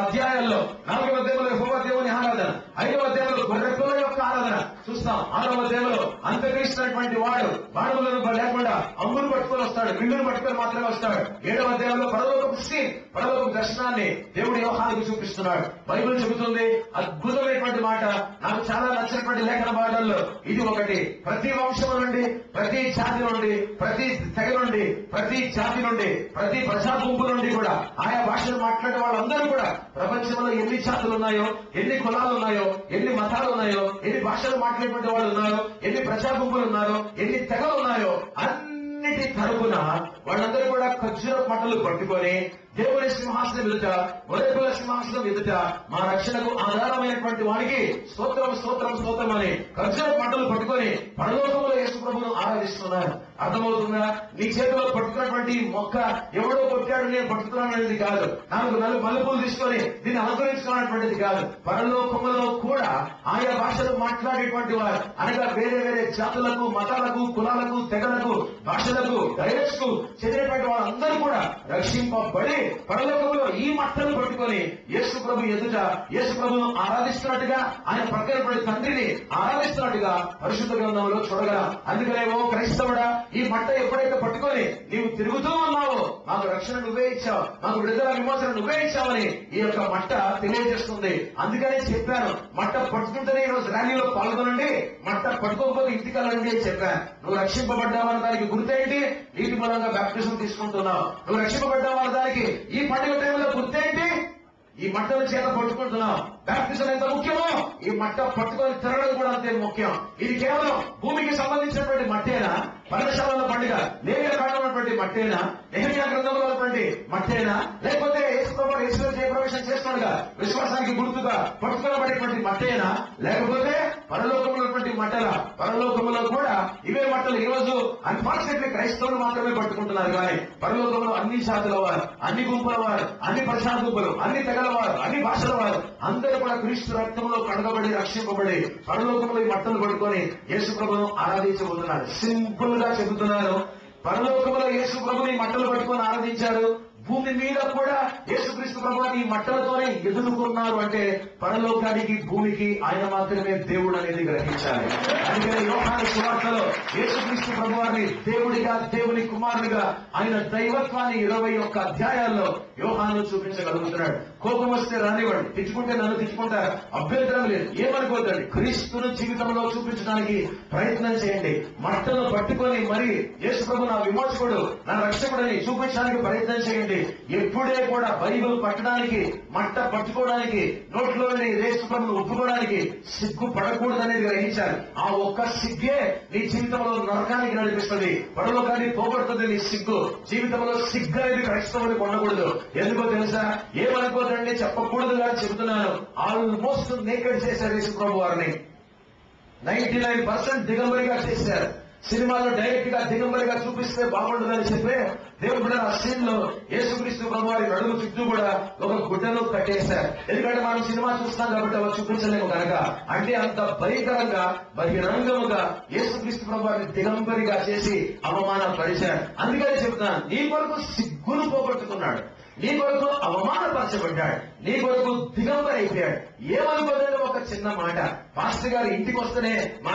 అధ్యాయాల్లో 4వ అధ్యాయంలో యెహోవా దేవుని ఆరాధన, 5వ అధ్యాయంలో గొర్రెపిల్ల యొక్క ఆరాధన చూస్తాం. 6వ అధ్యాయంలో అంత్యక్రీస్తున్నటువంటి వాడు బాణములను లేకుండా అంగులు పట్టుకొని వస్తాడు, విల్లును పట్టుకొని మాత్రమే వస్తాడు. 7వ అధ్యాయంలో పరలోకపు సీన్, పరలోకపు దర్శనాన్ని దేవుడు యోహానుకు చూపిస్తున్నాడు. బైబిల్ చెబుతుంది అద్భుతమైనటువంటి మాట, నాకు చాలా నచ్చినటువంటి లేఖన భాగాల్లో ఇది ఒకటి. ప్రతి వంశం నుండి, ప్రతి జాతి నుండి, ప్రతి తెగ నుండి, ప్రతి జాతి నుండి, ప్రతి ప్రజా గుంపు నుండి కూడా ఆయా భాషలు మాట్లాడే వాళ్ళందరూ కూడా ప్రపంచంలో ఎన్ని జాతులు ఉన్నాయో, ఎన్ని కులాలు ఉన్నాయో, ఎన్ని మతాలు ఉన్నాయో, ఎన్ని భాషలు మాట్లాడేటువంటి వాళ్ళు ఉన్నారో, ఎన్ని ప్రజా గుంపులు ఉన్నారో, ఎన్ని తెగలు ఉన్నాయో అన్నిటి తరపున వాళ్ళందరూ కూడా ఖర్జూర మట్టలు పట్టుకొని దేవుని సింహాసనం ఎదుట, మొదటిల సింహాసనం ఎదుట మా రక్షణకు ఆధారమైనటువంటి వానికి స్తోత్రం స్తోత్రం స్తోత్రం అని ఖర్జూర మట్టలు పట్టుకొని పరలోకంలో యేసు ప్రభువును ఆరాధిస్తున్నారు. అర్థమవుతుందా? నీ చేతిలో పట్టుకున్నటువంటి మొక్క ఎవడో కొట్టాడు నేను పట్టుకున్నాను అనేది కాదు. నాకు మలుపులు తీసుకొని దీన్ని అనుగ్రహించుకున్నటువంటిది కాదు. పరలోకంలో కూడా ఆయా భాషలు మాట్లాడేటువంటి వారు అనగా వేరే వేరే జాతులకు, మతాలకు, కులాలకు, తెగలకు, భాషలకు, డైరెక్ట్స్ కు చెందినటువంటి వాళ్ళందరూ కూడా రక్షింపబడి పరలోకంలో ఈ మట్టలు పట్టుకొని యేసు ప్రభు ఎదుట యేసు ప్రభును ఆరాధిస్తున్నట్టుగా, ఆయన పక్కన పడి తండ్రిని ఆరాధిస్తున్నట్టుగా పరిశుద్ధ గ్రంథంలో చూడగలం. అందుకనే ఓ క్రైస్తవుడా, ఈ మట్ట ఎప్పుడైతే పట్టుకొని నీవు తిరుగుతూ ఉన్నావో మాకు రక్షణ నువ్వే ఇచ్చావు, మాకు విడుదల విమోచన నువ్వే ఇచ్చావని ఈ యొక్క మట్ట తెలియజేస్తుంది. అందుకనే చెప్పాను, మట్ట పట్టుకుంటేనే ఈరోజు ర్యాలీలో పాల్గొనండి, మట్ట పట్టుకోకపోతే ఇంటికి వెళ్ళండి అని చెప్పాను. నువ్వు రక్షింపబడ్డావన్న దానికి గుర్తేంటి? నీటి మూలంగా బ్యాప్టిజం తీసుకుంటున్నావు. నువ్వు రక్షింపబడ్డావన్న దానికి ఈ పండుగ టైంలో గుర్తేంటి? ఈ మట్టల చేత పట్టుకుంటున్నాం. బ్యాప్టిజం ఎంత ముఖ్యమో ఈ మట్ట పట్టుకొని తిరగడం కూడా అంతే ముఖ్యం. ఇది కేవలం భూమికి సంబంధించినటువంటి మట్టేనా? పర్ణశాలల పండుగ లేవియా కాండంలో ఉన్నటువంటి మట్టేనా? నెహెమ్యా గ్రంథంలో ఉన్నటువంటి మట్టేనా? లేకపోతే యేసు జయప్రవేశం చేస్తుండగా విశ్వాసానికి గుర్తుగా పట్టుకోబడేటువంటి మట్టేనా? లేకపోతే పరలోకంలో ఉన్నటువంటి మట్టల? పరలోకంలో కూడా ఇవే మట్టలు ఈ రోజు అన్ఫార్చునేట్లీ క్రైస్తవులు మాత్రమే పట్టుకుంటున్నారు. కానీ పరలోకంలో అన్ని జాతుల వారు, అన్ని గుంపుల వారు, అన్ని ప్రజా గుంపులు, అన్ని తెగల వారు, అన్ని భాషల వారు అందరూ కూడా క్రీస్తు రక్తంలో కడగబడి రక్షింపబడి పరలోకంలో ఈ మట్టలు పట్టుకొని యేసు ప్రభును ఆరాధించబోతున్నారు. సింపుల్ గా చెబుతున్నారు, పరలోకంలో యేసు ప్రభుని మట్టలు పట్టుకొని ఆరాధించారు. భూమి మీద కూడా యేసుక్రీస్తు ప్రభువుని ఈ మట్టలతోనే ఎదుర్కొన్నారు. అంటే పరలోకానికి భూమికి ఆయన మాత్రమే దేవుడు అనేది గ్రహించాలి. అందుకని యోహాను సువార్తలో యేసుక్రీస్తు ప్రభువారిని దేవుడిగా, దేవుని కుమారుడిగా, ఆయన దైవత్వాన్ని 21 అధ్యాయాల్లో యోహాను చూపించగలుగుతున్నాడు. కోపం వస్తే రానివ్వండి, తిట్టుకుంటే నన్ను తిట్టుకుంటారు, అభ్యంతరం లేదు, ఏమనుకోద్దండి. క్రీస్తును జీవితంలో చూపించడానికి ప్రయత్నం చేయండి. మట్టను పట్టుకొని మరి యేసు ప్రభు నా విమోచకుడు, నా రక్షకుడని చూపించడానికి ప్రయత్నం చేయండి. ఎప్పుడే కూడా బైబిల్ పట్టడానికి, మట్ట పట్టుకోవడానికి, నోట్లోని యేసు ప్రభును ఒప్పుకోవడానికి సిగ్గు పడకూడదనేది గ్రహించాలి. ఆ ఒక్క సిగ్గే నీ జీవితంలో నరకానికి నడిపిస్తుంది, పరలోకాన్ని పోగొడుతుంది. నీ సిగ్గు జీవితంలో సిగ్గు అనేది క్రైస్తవులకు ఉండకూడదు. ఎందుకో తెలుసా? ఏమనుకోదండి, చెప్పకూడదు కానీ చెబుతున్నాను. ఆల్మోస్ట్ నేకెడ్ చేశారు యేసు ప్రభు వారిని. 99% దిగంబరిగా చేశారు. సినిమాలో డైరెక్ట్ గా దిగంబరిగా చూపిస్తే బాగుంటుందని చెప్పి దేవుడు కూడా ఆ సీన్ లో యేసుక్రీస్తు ప్రభు వారి నడుము చుట్టూ కూడా ఒక గుడ్డను కట్టేశారు. ఎందుకంటే మనం సినిమా చూస్తాం కాబట్టి అవి చూపించలేము కనుక. అంటే అంత భయంకరంగా బహిరంగముగా యేసుక్రీస్తు ప్రభు వారిని దిగంబరిగా చేసి అవమానపరిచారు. అందుకని చెప్తున్నాను, నీ కొరకు సిగ్గును పోగొట్టుకున్నాడు, నీ కొరకు అవమానపరచబడ్డాడు, నీ కొరకు దిగంబరైపోయాడు. ఏమనుకోలేదు ఒక చిన్న మాట. పాస్టర్ గారు ఇంటికి వస్తేనే మా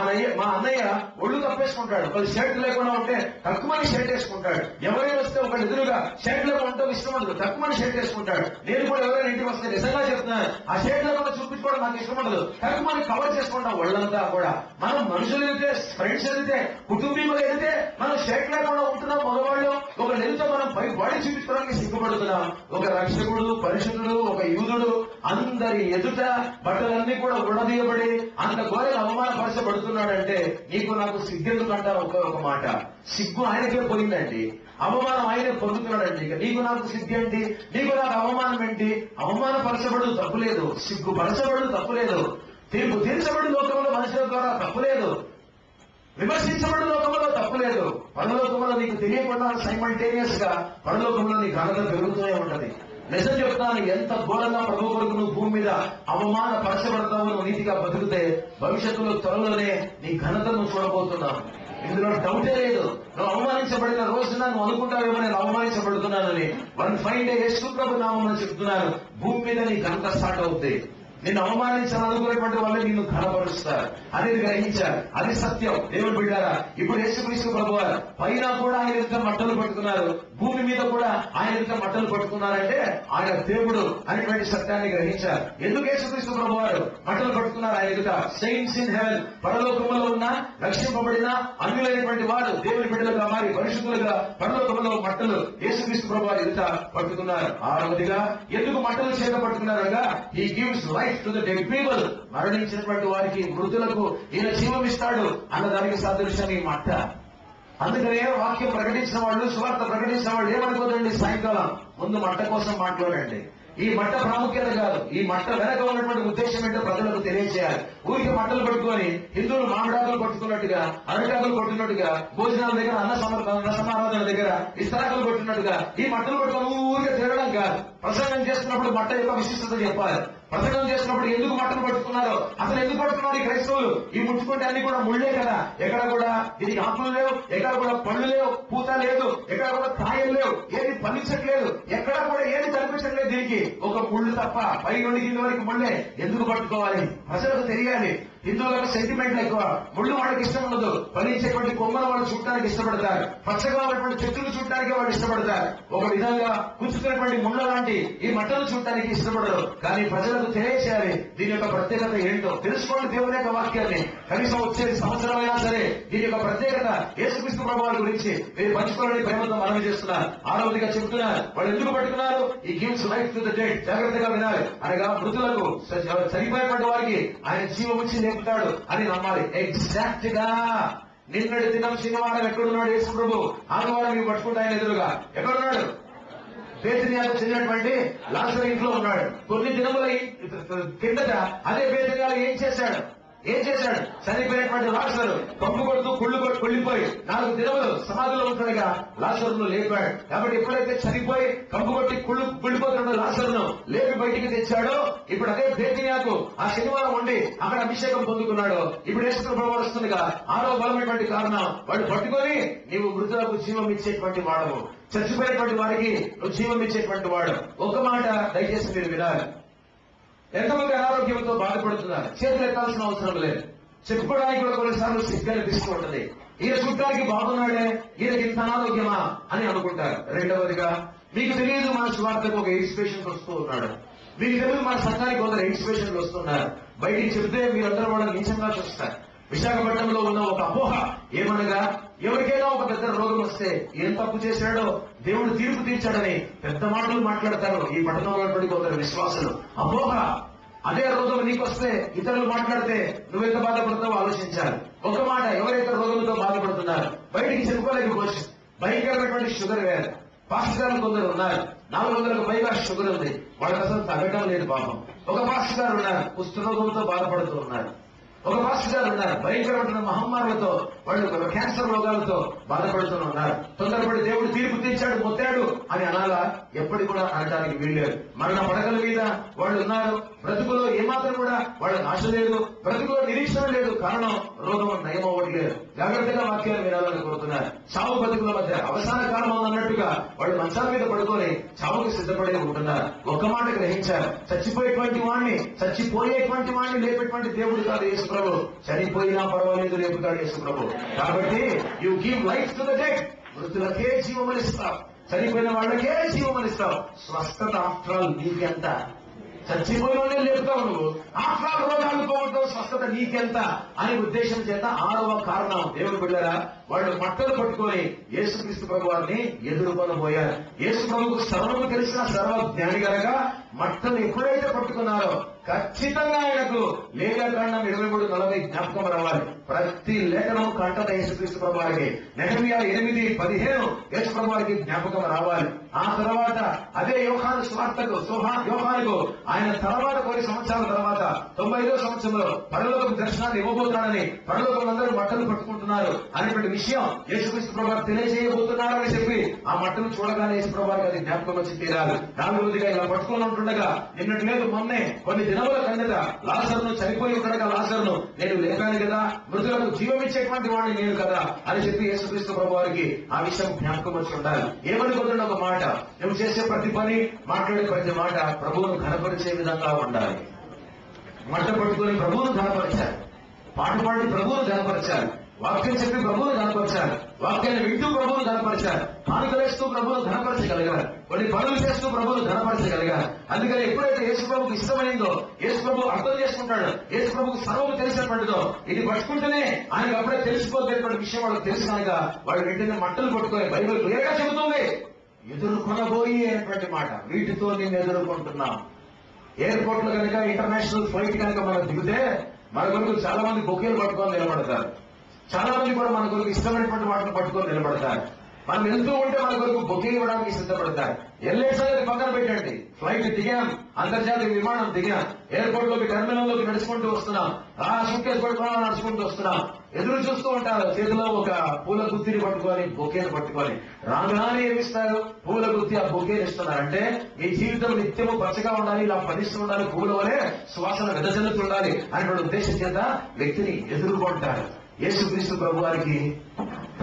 అన్నయ్య ఒళ్ళు కప్పేసుకుంటాడు. వాళ్ళు షర్ట్ లేకుండా ఉంటే తక్కువని షర్ట్ వేసుకుంటాడు. ఎవరైనా వస్తే ఒక ఎదురుగా షర్ట్ లేకుండా ఉంటే ఇష్టం ఉండదు, తక్కువని షర్ట్ వేసుకుంటాడు. నేను కూడా ఎవరైనా ఇంటికి వస్తే నిజంగా చెప్తున్నాను, ఆ షర్ట్ లేకుండా చూపించుకోవడం నాకు ఇష్టం ఉండదు, తక్కువని కవర్ చేసుకుంటాం ఒళ్ళంతా కూడా. మనం మనుషులు వెళ్తే, ఫ్రెండ్స్ వెళ్తే, కుటుంబీకులు వెళ్తే మనం షర్ట్ లేకుండా ఉంటున్నాం. మగవాళ్ళు ఒక నెలతో మనం పై బాడీ చూపించుకోవడానికి సిగ్గుపడుతున్నాం. ఒక రక్షకుడు, పరిశుద్ధుడు, ఒక యూదుడు అందరి ఎదుట బట్టలన్నీ కూడా ఉడదీయబడి అంత ఘోరంగా అవమానపరచబడుతున్నాడంటే నీకు నాకు సిగ్గెందుకు అంటారు? ఒక మాట, సిగ్గు ఆయనకే పోయిందండి, అవమానం ఆయనే పొందుతున్నాడండి. ఇక నీకు నాకు సిగ్గేంటి? నీకు నాకు అవమానం ఏంటి? అవమానపరచబడు తప్పులేదు, సిగ్గుపరచబడు తప్పులేదు, తీర్పు తీర్చబడి లోకంలో మనుషుల ద్వారా తప్పులేదు, విమర్శించబడి లోకంలో తప్పులేదు. పరలోకంలో నీకు తెలియకుండా సైమల్టేనియస్ గా పరలోకంలో నీ ఘనత పెరుగుతూనే ఉంటది. నిజం చెప్తాను, ఎంత ఘోరంగా ప్రభు కొరకు నువ్వు భూమి మీద అవమానపరచబడతావు, నువ్వు నీతిగా బతికితే భవిష్యత్తులో త్వరలోనే నీ ఘనతను చూడబోతున్నావు. ఇందులో డౌటే లేదు. నువ్వు అవమానించబడిన రోజున నువ్వు అనుకుంటావేమో నేను అవమానించబడుతున్నానని. వన్ ఫైన్ డే యేసు ప్రభు నామమున చెప్తున్నాను, భూమి మీద నీ ఘనత స్టార్ట్ అవుతుంది. నిన్ను అవమానించాలనుకునేటువంటి వాళ్ళు నిన్ను ఘనపరుస్తారు అనేది గ్రహించారు. అది సత్యం. దేవుడు బిడ్డారా, ఇప్పుడు యేసుక్రీస్తు ప్రభువారు పైన కూడా ఆయన ఎదుట మట్టలు పట్టుకున్నారు, భూమి మీద కూడా ఆయన ఎదుట మట్టలు పట్టుకున్నారంటే ఆయన దేవుడు అనేటువంటి సత్యాన్ని గ్రహించారు. ఎందుకు యేసుక్రీస్తు ప్రభువారు మట్టలు పట్టుకున్నారు ఆయన ఎదుట? సెయింట్స్ ఇన్ హెవెన్, పరలోకంలో ఉన్న రక్షింపబడిన అన్యులైనటువంటి వారు దేవుని బిడ్డలుగా మారి పరిశుద్ధులుగా పరలోకంలో మట్టలు యేసుక్రీస్తు ప్రభువారు ఎదుట పట్టుకున్నారు. ఆరవదిగా ఎందుకు మట్టలు చేత పట్టుకున్నారనగా he gives life to the dead people, మరణించినటువంటి వారికి, మృతులకు ఈయన జీవం ఇస్తాడు అన్నదానికి సాదృశ్యం ఈ మట్ట. అందుకనే వాక్యం ప్రకటించిన వాళ్ళు, సువార్త ప్రకటించిన వాళ్ళు ఏమనుకోదండి, సాయంకాలం ముందు మట్ట కోసం మాట్లాడండి. ఈ మట్ట ప్రాముఖ్యత కాదు, ఈ మట్ట వెనక ఉన్నటువంటి ఉద్దేశం ఏంటో ప్రజలకు తెలియజేయాలి. ఊరికి మట్టలు పట్టుకొని హిందువులు మామిడాకులు కొట్టుకున్నట్టుగా, అరటాకులు కొట్టినట్టుగా, భోజనాల దగ్గర అన్న సమారాధన దగ్గర ఇస్తరాకులు కొట్టినట్టుగా ఈ మట్టలు పట్టుకొని ఊరికే తిరగడం కాదు. ప్రసంగం చేస్తున్నప్పుడు మట్ట యొక్క విశిష్టత చెప్పాలి. ప్రసంగం చేసినప్పుడు ఎందుకు మట్టలు పట్టుకున్నారో, అసలు ఎందుకు పట్టుకున్నారు ఈ క్రైస్తవులు? ఈ ముట్టుకుంటే అన్ని కూడా ముళ్ళే కదా, ఎక్కడ కూడా దీనికి ఆకులు లేవు, ఎక్కడ కూడా పళ్ళు లేవు, పూత లేదు, ఎక్కడ కూడా కాయలు లేవు, ఏది ఫలించట్లేదు, ఎక్కడ కూడా ఏది కనిపించట్లేదు, దీనికి ఒక ముళ్ళు తప్ప, పై నుండి కింద వరకు ముళ్ళే. ఎందుకు పట్టుకోవాలి? ప్రజలకు తెలియాలి. హిందువులకు సెంటిమెంట్లు ఎక్కువ, ముళ్ళు వాళ్ళకి ఇష్టం ఉండదు. ఫలించేటువంటి కొమ్మలు వాళ్ళు చూడటానికి ఇష్టపడతారు, పచ్చగా ఉన్నటువంటి చెట్టును చూడటానికి వాళ్ళు ఇష్టపడతారు. ఒక విధంగా కూర్చున్నటువంటి ముళ్ళ లాంటి ఈ మట్టలు చూడటానికి ఇష్టపడరు. కానీ ప్రజలకు తెలియచేయాలి దీని యొక్క ప్రత్యేకత ఏంటో. తెలుసుకోండి దేవుని యొక్క వాక్యాన్ని. కనీసం వచ్చే సంవత్సరం అయినా సరే దీని యొక్క ప్రత్యేకత యేసుక్రీస్తు ప్రభువారి గురించి మీరు పంచుకోవాలని ప్రేమతో మనవి చేస్తున్నారు. ఆరోగ్యంగా చెబుతున్నారు. వాళ్ళు ఎందుకు పట్టుకున్నారు? ఈ gives life to the dead. జాగ్రత్తగా వినాలి. అనగా మృతులకు, చనిపోయేటువంటి వారికి ఆయన జీవముచ్చి లేపుతాడు అని నమ్మాలి. ఎగ్జాక్ట్ గా నిన్నటి దినం శనివారం ఎక్కడున్నాడు యేసు ప్రభు? ఆదివారం మీరు పట్టుకుంటే ఆయన ఎదురుగా ఎక్కడున్నాడు? బేతనియాకు చెందినటువంటి లాజరు ఇంట్లో ఉన్నాడు. కొన్ని దినముల కిందట అదే బేతనియాలో ఏం చేశాడు? చనిపోయినటువంటి లాజరు కంపు కొడుతూ కుళ్ళిపోయి 4 దినములు సమాధిలో ఉంటుండగా లాజరును లేపాడు. కాబట్టి ఎప్పుడైతే చనిపోయి కంపు కొట్టి కుళ్ళిపోతున్న లాజరును లేపి బయటికి తెచ్చాడో, ఇప్పుడు అదే బేతనియాకు ఆ శనివారం ఉండి అక్కడ అభిషేకం పొందుకున్నాడు. ఇప్పుడు యేసు ప్రభువు వస్తుందిగా 6వ బలమైనటువంటి కారణం, వాడు పట్టుకొని నీవు మృతులకు జీవం ఇచ్చేటువంటి వాడవు, చచ్చిపోయినటువంటి వారికి నువ్వు జీవం ఇచ్చేటువంటి వాడు. ఒక మాట దయచేసి మీరు వినాలి. ఎంతమంది అనారోగ్యంతో బాధపడుతున్నారు? చేతులు ఎత్తాల్సిన అవసరం లేదు. చెప్పుకోవడానికి కూడా కొన్నిసార్లు సిగ్గు అనిపిస్తూ ఉంటుంది. ఈయన చూడటానికి బాగున్నాడే, ఈయనకి ఇంత అనారోగ్యమా అని అనుకుంటారు. రెండవదిగా, మీకు తెలియదు మన సువార్తకు ఒక ఎయిడ్స్ పేషెంట్ వస్తూ ఉన్నాడు. మీకు తెలియదు మన సంఘానికి కొందరు ఎయిడ్స్ పేషెంట్లు వస్తున్నారు. బయటికి చెబితే మీరందరూ వాళ్ళని నీచంగా చూస్తారు. విశాఖపట్నంలో ఉన్న ఒక అపోహ ఏమనగా, ఎవరికైనా ఒక పెద్ద రోగం వస్తే ఏం తప్పు చేశాడో దేవుడు తీర్పు తీర్చాడని పెద్ద మాటలు మాట్లాడతారు ఈ పట్టణంలో ఉన్నటువంటి కొందరు విశ్వాసులు. అపోహ. అదే రోగం నీకొస్తే ఇతరులు మాట్లాడితే నువ్వెంత బాధపడతావో ఆలోచించాలి. ఒక మాట, ఎవరైతే రోగంతో బాధపడుతున్నారు బయటికి చెప్పుకోలేకపోవచ్చు. భయంకరమైనటువంటి షుగర్ వ్యాధి. పాస్టర్ కొందరు ఉన్నారు, 400కు పైగా షుగర్ ఉంది, వాళ్ళకి అసలు తగ్గటం లేదు పాపం. ఒక పాస్టర్ గారు ఉన్నారు, కుష్ఠరోగంతో బాధపడుతూ ఉన్నారు. ఒక పాస్టర్ గారు ఉన్నారు, భయంకరమైన మహమ్మారులతో, వాళ్ళు క్యాన్సర్ రోగాలతో బాధపడుతూ ఉన్నారు. తొందరపడి దేవుడు తీర్పు తీర్చాడు, మొత్తాడు అని అనాలా? ఎప్పటికి కూడా అనడానికి వీల్లేదు. మరణ పడకల మీద వాళ్ళు ఉన్నారు. బ్రతుకులో ఏమాత్రం కూడా వాళ్ళకి ఆశ లేదు, బ్రతుకులో నిరీక్షణ లేదు. కారణం రోగం నయం అవ్వట్లేదు. జాగ్రత్తగా వాక్యాలు వినాలని కోరుతున్నారు. చావు బతుకుల మధ్య అవసాన కాలం అన్నట్టుగా వాళ్ళు మంచాల మీద పడుకొని చావుకు సిద్ధపడి ఉంటున్నారు. ఒక్క మాట గ్రహించారు, చచ్చిపోయేటువంటి వాడిని లేపేటువంటి దేవుడు కాదు యేసు ప్రభు. చనిపోయినా పర్వాలేదు, లేపుతాడు యేసు ప్రభు. కాబట్టి you give life to the dead. మృతులకే జీవమనిస్తావు, చనిపోయిన వాళ్ళకే జీవమనిస్తావు. స్వస్థత ఆఫ్టర్ ఆల్ నీకెంత? చచ్చిపోయిన లేపుతావు నువ్వు, ఆఫ్టర్ ఆల్ రోగాలు పోగొట్టావు, స్వస్థత నీకెంత అని ఉద్దేశం చేత 6వ కారణం, దేవుడు బిడ్డరా, వాళ్ళు మట్టలు పట్టుకొని యేసుక్రీస్తు ప్రభు వారిని ఎదుర్కొనబోయారు. యేసు ప్రభుకు సర్వము తెలిసిన సర్వజ్ఞాని గనక మట్టలు ఎప్పుడైతే పట్టుకున్నారో ఖచ్చితంగా ఆయనకు లేఖకాండం 23:40 జ్ఞాపకం రావాలి. ప్రతి లేఖనం కంటత యేసుక్రీస్తు ప్రభు వారికి. నెహెమ్యా 8:15 యేసు ప్రభు వారికి జ్ఞాపకం రావాలి. ఆ తర్వాత అదే యోహాను సువార్తకు ఆయన తర్వాత కొన్ని సంవత్సరాల తర్వాత 95వ సంవత్సరంలో పరలోకపు దర్శనాన్ని ఇవ్వబోతున్నాడని పరలోకం అందరూ మట్టలు పట్టుకుంటున్నారు అనేటువంటి విషయం యేసుక్రీస్తు ప్రభు వారు తెలియజేయబోతున్నారని చెప్పి ఆ మట్టలు చూడగానే యేసు ప్రభు వారికి అది జ్ఞాపకం వచ్చి తీరాలి. 4 రోజుగా ఇలా పట్టుకొని ఉంటుండగా నిన్నటి లేదు మొన్నే కొన్ని దినముల కిందట లాజరును చనిపోయి ఉండగా లాజరును నేను లేపాను కదా, మృతులకు జీవం ఇచ్చేటువంటి వాడిని నేను కదా అని చెప్పి యేసుక్రీస్తు ప్రభు వారికి ఆ విషయం జ్ఞాపకం వచ్చి ఉండాలి. ఏమనుకుంటున్న ఒక మాట, నువ్వు చేసే ప్రతి పని, మాట్లాడే ప్రతి మాట ప్రభువును ఘనపరిచే విధంగా ఉండాలి. మట్ట పట్టుకొని ప్రభువును ఘనపరిచారు, పాట పాడి ప్రభువును ఘనపరిచారు, వాక్యం చెప్పి ప్రభువును ఘనపరిచారు, వాక్యాన్ని వింటూ ప్రభువును ఘనపరిచారు, కానుకలేస్తూ ప్రభువును ఘనపరచగలిగారు, కొన్ని పనులు చేస్తూ ప్రభువును ఘనపరచగలిగారు. అందుకని ఎప్పుడైతే యేసు ప్రభుకు ఇష్టమైందో, యేసు ప్రభు అర్థం చేసుకుంటాడు, యేసు ప్రభుకు సర్వము తెలిసినటువంటిదో, ఇది పట్టుకుంటేనే ఆయనకు అప్పుడే తెలిసిపోతున్నటువంటి విషయం వాళ్ళకి తెలుసు కనుక వాళ్ళు వెంటనే మట్టలు పట్టుకొని బైబిల్ క్లియర్గా చెబుతుంది ఎదుర్కొనబోయి అనేటువంటి మాట. వీటితో నేను ఎదుర్కొంటున్నాం. ఎయిర్పోర్ట్ లో కనుక ఇంటర్నేషనల్ ఫ్లైట్ కనుక మనం దిగితే మన కొరకు చాలా మంది బొకేలు పట్టుకొని నిలబడతారు. చాలా మంది కూడా మన కొరకు ఇష్టమైనటువంటి వాటిని పట్టుకొని నిలబడతారు. మనం వెళ్తూ ఉంటే మన కొరకు బొకే ఇవ్వడానికి సిద్ధపడతారు. వెళ్ళేసరికి పక్కన పెట్టండి, ఫ్లైట్ దిగాం, అంతర్జాతీయ విమానం దిగాం, ఎయిర్పోర్ట్ లోకి టెర్మినల్ లోకి నడుచుకుంటూ వస్తున్నాం, సూట్కేస్ పట్టుకొని నడుచుకుంటూ వస్తున్నాం. ఎదురు చూస్తూ ఉంటారు, చేతిలో ఒక పూల గుత్తిని పట్టుకొని బొకేను పట్టుకొని రాగానే ఏమిస్తారు? పూల గుత్తి, ఆ బొకేని ఇస్తున్నారు. అంటే మీ జీవితం నిత్యము పచ్చగా ఉండాలి, ఇలా ఫలిస్తూ ఉండాలి, పూల వలె సువాసన వెదజల్లుతుండాలి అనేటువంటి ఉద్దేశం చేత వ్యక్తిని ఎదుర్కొంటారు. యేసుక్రీస్తు ప్రభు వారికి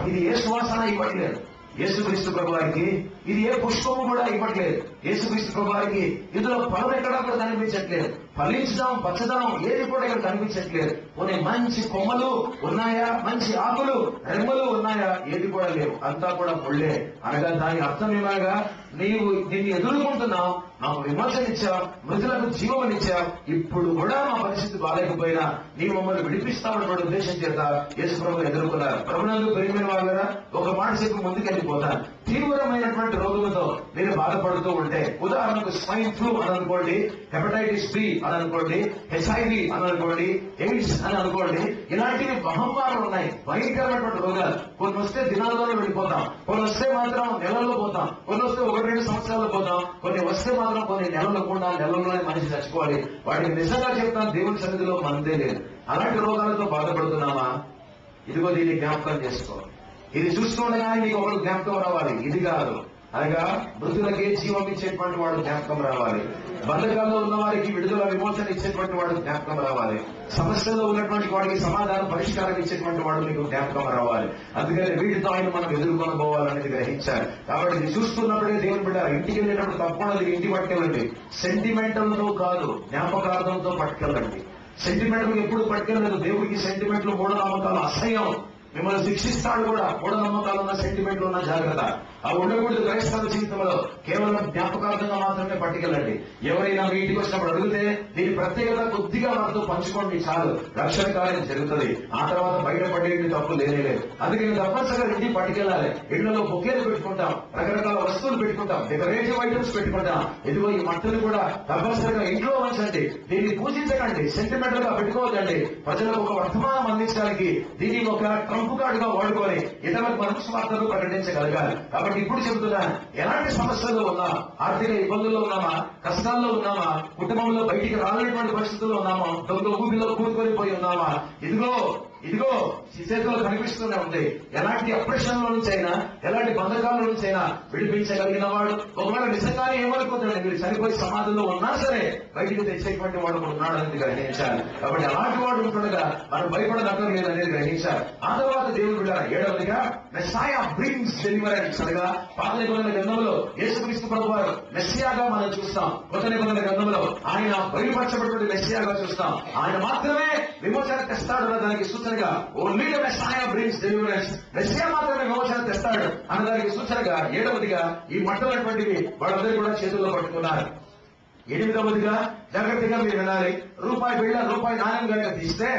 ఇది ఏ సువాసన ఇవ్వట్లేదు. యేసుక్రీస్తు ప్రభు వారికి ఇది ఏ పుష్పము కూడా ఇవ్వట్లేదు. యేసుక్రీస్తు ప్రభు వారికి ఇందులో ఫలం ఎక్కడా కూడా కనిపించట్లేదు. ఫలించడం, పచ్చదనం ఏది కూడా ఇక్కడ కనిపించట్లేదు. కొన్ని మంచి కొమ్మలు ఉన్నాయా, మంచి ఆకులు, రెమ్మలు ఉన్నాయా? ఏది కూడా లేవు, అంతా కూడా ముళ్ళే. అనగా దాని అర్థం ఏమనగా, నీవు దీన్ని ఎదుర్కొంటున్నావు, నాకు విమోచనిచ్చావు, మృతులకు జీవమనిచ్చావు, ఇప్పుడు కూడా మా పరిస్థితి బాగాలేకపోయినా నీ మమ్మల్ని విడిపిస్తామన్నటువంటి ఉద్దేశం చేత యేసు ప్రభు ఎదుర్కొన్నారు. ప్రభునందు ప్రియమైన వాళ్ళరా, ఒక మాట చెప్పి ముందుకెళ్ళిపోతాను. తీవ్రమైనటువంటి రోగులతో మీరు బాధపడుతూ ఉంటే, ఉదాహరణకు స్వైన్ ఫ్లూ అని అనుకోండి, హెపటైటిస్ బి అని అనుకోండి, హెచ్ఐవి అని అనుకోండి, ఎయిడ్స్ అని అనుకోండి, ఇలాంటివి మహమ్మారులు ఉన్నాయి, భయంకరమైనటువంటి రోగాలు. కొన్ని వస్తే దినాల్లోనే వెళ్ళిపోతాం, కొన్ని వస్తే మాత్రం నెలల్లో పోతాం, కొన్ని వస్తే 1-2 సంవత్సరాలు పోతాం, కొన్ని వస్తే మాత్రం కొన్ని నెలలు కూడా, నెలల్లోనే మనిషి చచ్చిపోవాలి. వాటికి నిజంగా చెప్తాను, దేవుని సన్నిధిలో మనదే లేదు. అలాంటి రోగాలతో బాధపడుతున్నామా? ఇదిగో దీన్ని జ్ఞాపకం చేసుకో. ఇది చూస్తుండగానే నీకు ఒకడు జ్ఞాపకం రావాలి. ఇది కాదు, అనగా మృతులకే జీవం ఇచ్చేటువంటి వాడు జ్ఞాపకం రావాలి. బంధకాల్లో ఉన్న వారికి విడుదల, విమోచన ఇచ్చేటువంటి వాడు జ్ఞాపకం రావాలి. సమస్యలో ఉన్నటువంటి వాడికి సమాధానం, పరిష్కారం ఇచ్చేటువంటి వాడు నీకు జ్ఞాపకం రావాలి. అందుకని వీటితో ఆయన మనం ఎదుర్కొనబోవాలనేది గ్రహించాలి. కాబట్టి ఇది చూస్తున్నప్పుడే దేవుని బిడ్డ ఇంటికి వెళ్ళేటప్పుడు తప్పకుండా ఇంటి పట్టుకెళ్ళండి. సెంటిమెంటల్తో కాదు, జ్ఞాపకార్థంతో పట్టుకెళ్ళండి. సెంటిమెంట్లు ఎప్పుడు పట్టుకెళ్ళలేదు. దేవుడికి సెంటిమెంట్లు, మూఢనమ్మకాలు అసహ్యం. మిమ్మల్ని శిక్షిస్తాడు కూడా. మూఢనమ్మకాలు ఉన్న, సెంటిమెంట్లు ఉన్న జాగ్రత్త. అవి ఉండకూడదు క్రైస్తవ జీవితంలో. కేవలం జ్ఞాపకార్థంగా మాత్రమే పట్టుకెళ్ళండి. ఎవరైనా మీ ఇంటికి వచ్చినప్పుడు అడిగితే దీని ప్రత్యేకత కొద్దిగా వారితో పంచుకోండి, చాలు, రక్షణ కార్యం జరుగుతుంది. ఆ తర్వాత బయటపడేది తప్పు లేనేలేదు. అందుకని తప్పనిసరిగా ఇంటికి పట్టుకెళ్ళాలి. ఇళ్లలో బొకేలు పెట్టుకుంటాం, రకరకాల వస్తువులు పెట్టుకుంటాం, డెకరేటివ్ ఐటమ్స్ పెట్టుకుంటాం. ఇదిగో ఈ మట్టలు కూడా తప్పనిసరిగా ఇంట్లో ఉంచండి. దీన్ని పూజించకండి, సెంటిమెంటల్ గా పెట్టుకోవద్దండి. ప్రజలకు ఒక వర్తమానం అందించడానికి దీన్ని ఒక ట్రంప్ కార్డుగా వాడుకొని ఇతరులకు మనుషు వార్తలు ప్రకటించగలగాలి. కాబట్టి ఇప్పుడు చెబుతున్నాను, ఎలాంటి సమస్యల్లో ఉన్నా, ఆర్థిక ఇబ్బందుల్లో ఉన్నామా, కష్టాల్లో ఉన్నామా, కుటుంబంలో బయటికి రాలేటువంటి పరిస్థితుల్లో ఉన్నామా, దొంగ ఊపిలో కూడుకొని పోయి ఉన్నామా, ఇదిగో ఇదిగో చేతిలో కనిపిస్తూనే ఉంది. ఎలాంటి అప్రెషన్ లో నుంచి అయినా, ఎలాంటి బంధకాల నుంచి అయినా విడిపించగలిగిన వాడు. ఒకవేళ నిజంగానే ఏమనుకుంటాడు, మీరు చనిపోయి సమాధుల్లో ఉన్నా సరే బయటికి తెచ్చేటువంటి వాడు ఉన్నాడు అనేది గ్రహించాలి. కాబట్టి అలాంటి వాడు ఉంటుండగా మనం భయపడనక్కర్లేదు అనేది గ్రహించాలి. ఆ తర్వాత దేవుడు బిడ్డ 7వదిగా మెస్సాయా బ్రింగ్స్ డెలివరెన్స్ అనగా, పాత నిబంధన గ్రంథంలో యేసుక్రీస్తు ప్రభువారు మెస్సియాగా మనం చూస్తాం. కొత్త నిబంధన గ్రంథంలో ఆయన బయలుపరచబడినటువంటి మెస్సియాగా చూస్తాం. ఆయన మాత్రమే విమోచన తెస్తాడు అన్నదానికి సూచనగా, only the మెస్సాయా brings deliverance, Messiah మాత్రమే విమోచన తెస్తాడు అన్నదానికి సూచనగా 7వదిగా ఈ మట్టలటువంటివి వాళ్ళందరూ కూడా చేతుల్లో పట్టుకున్నారు. 8వదిగా జాగ్రత్తగా మీరు వినాలి. రూపాయి బిళ్ళ, రూపాయి నాణ్యం కనుక తీస్తే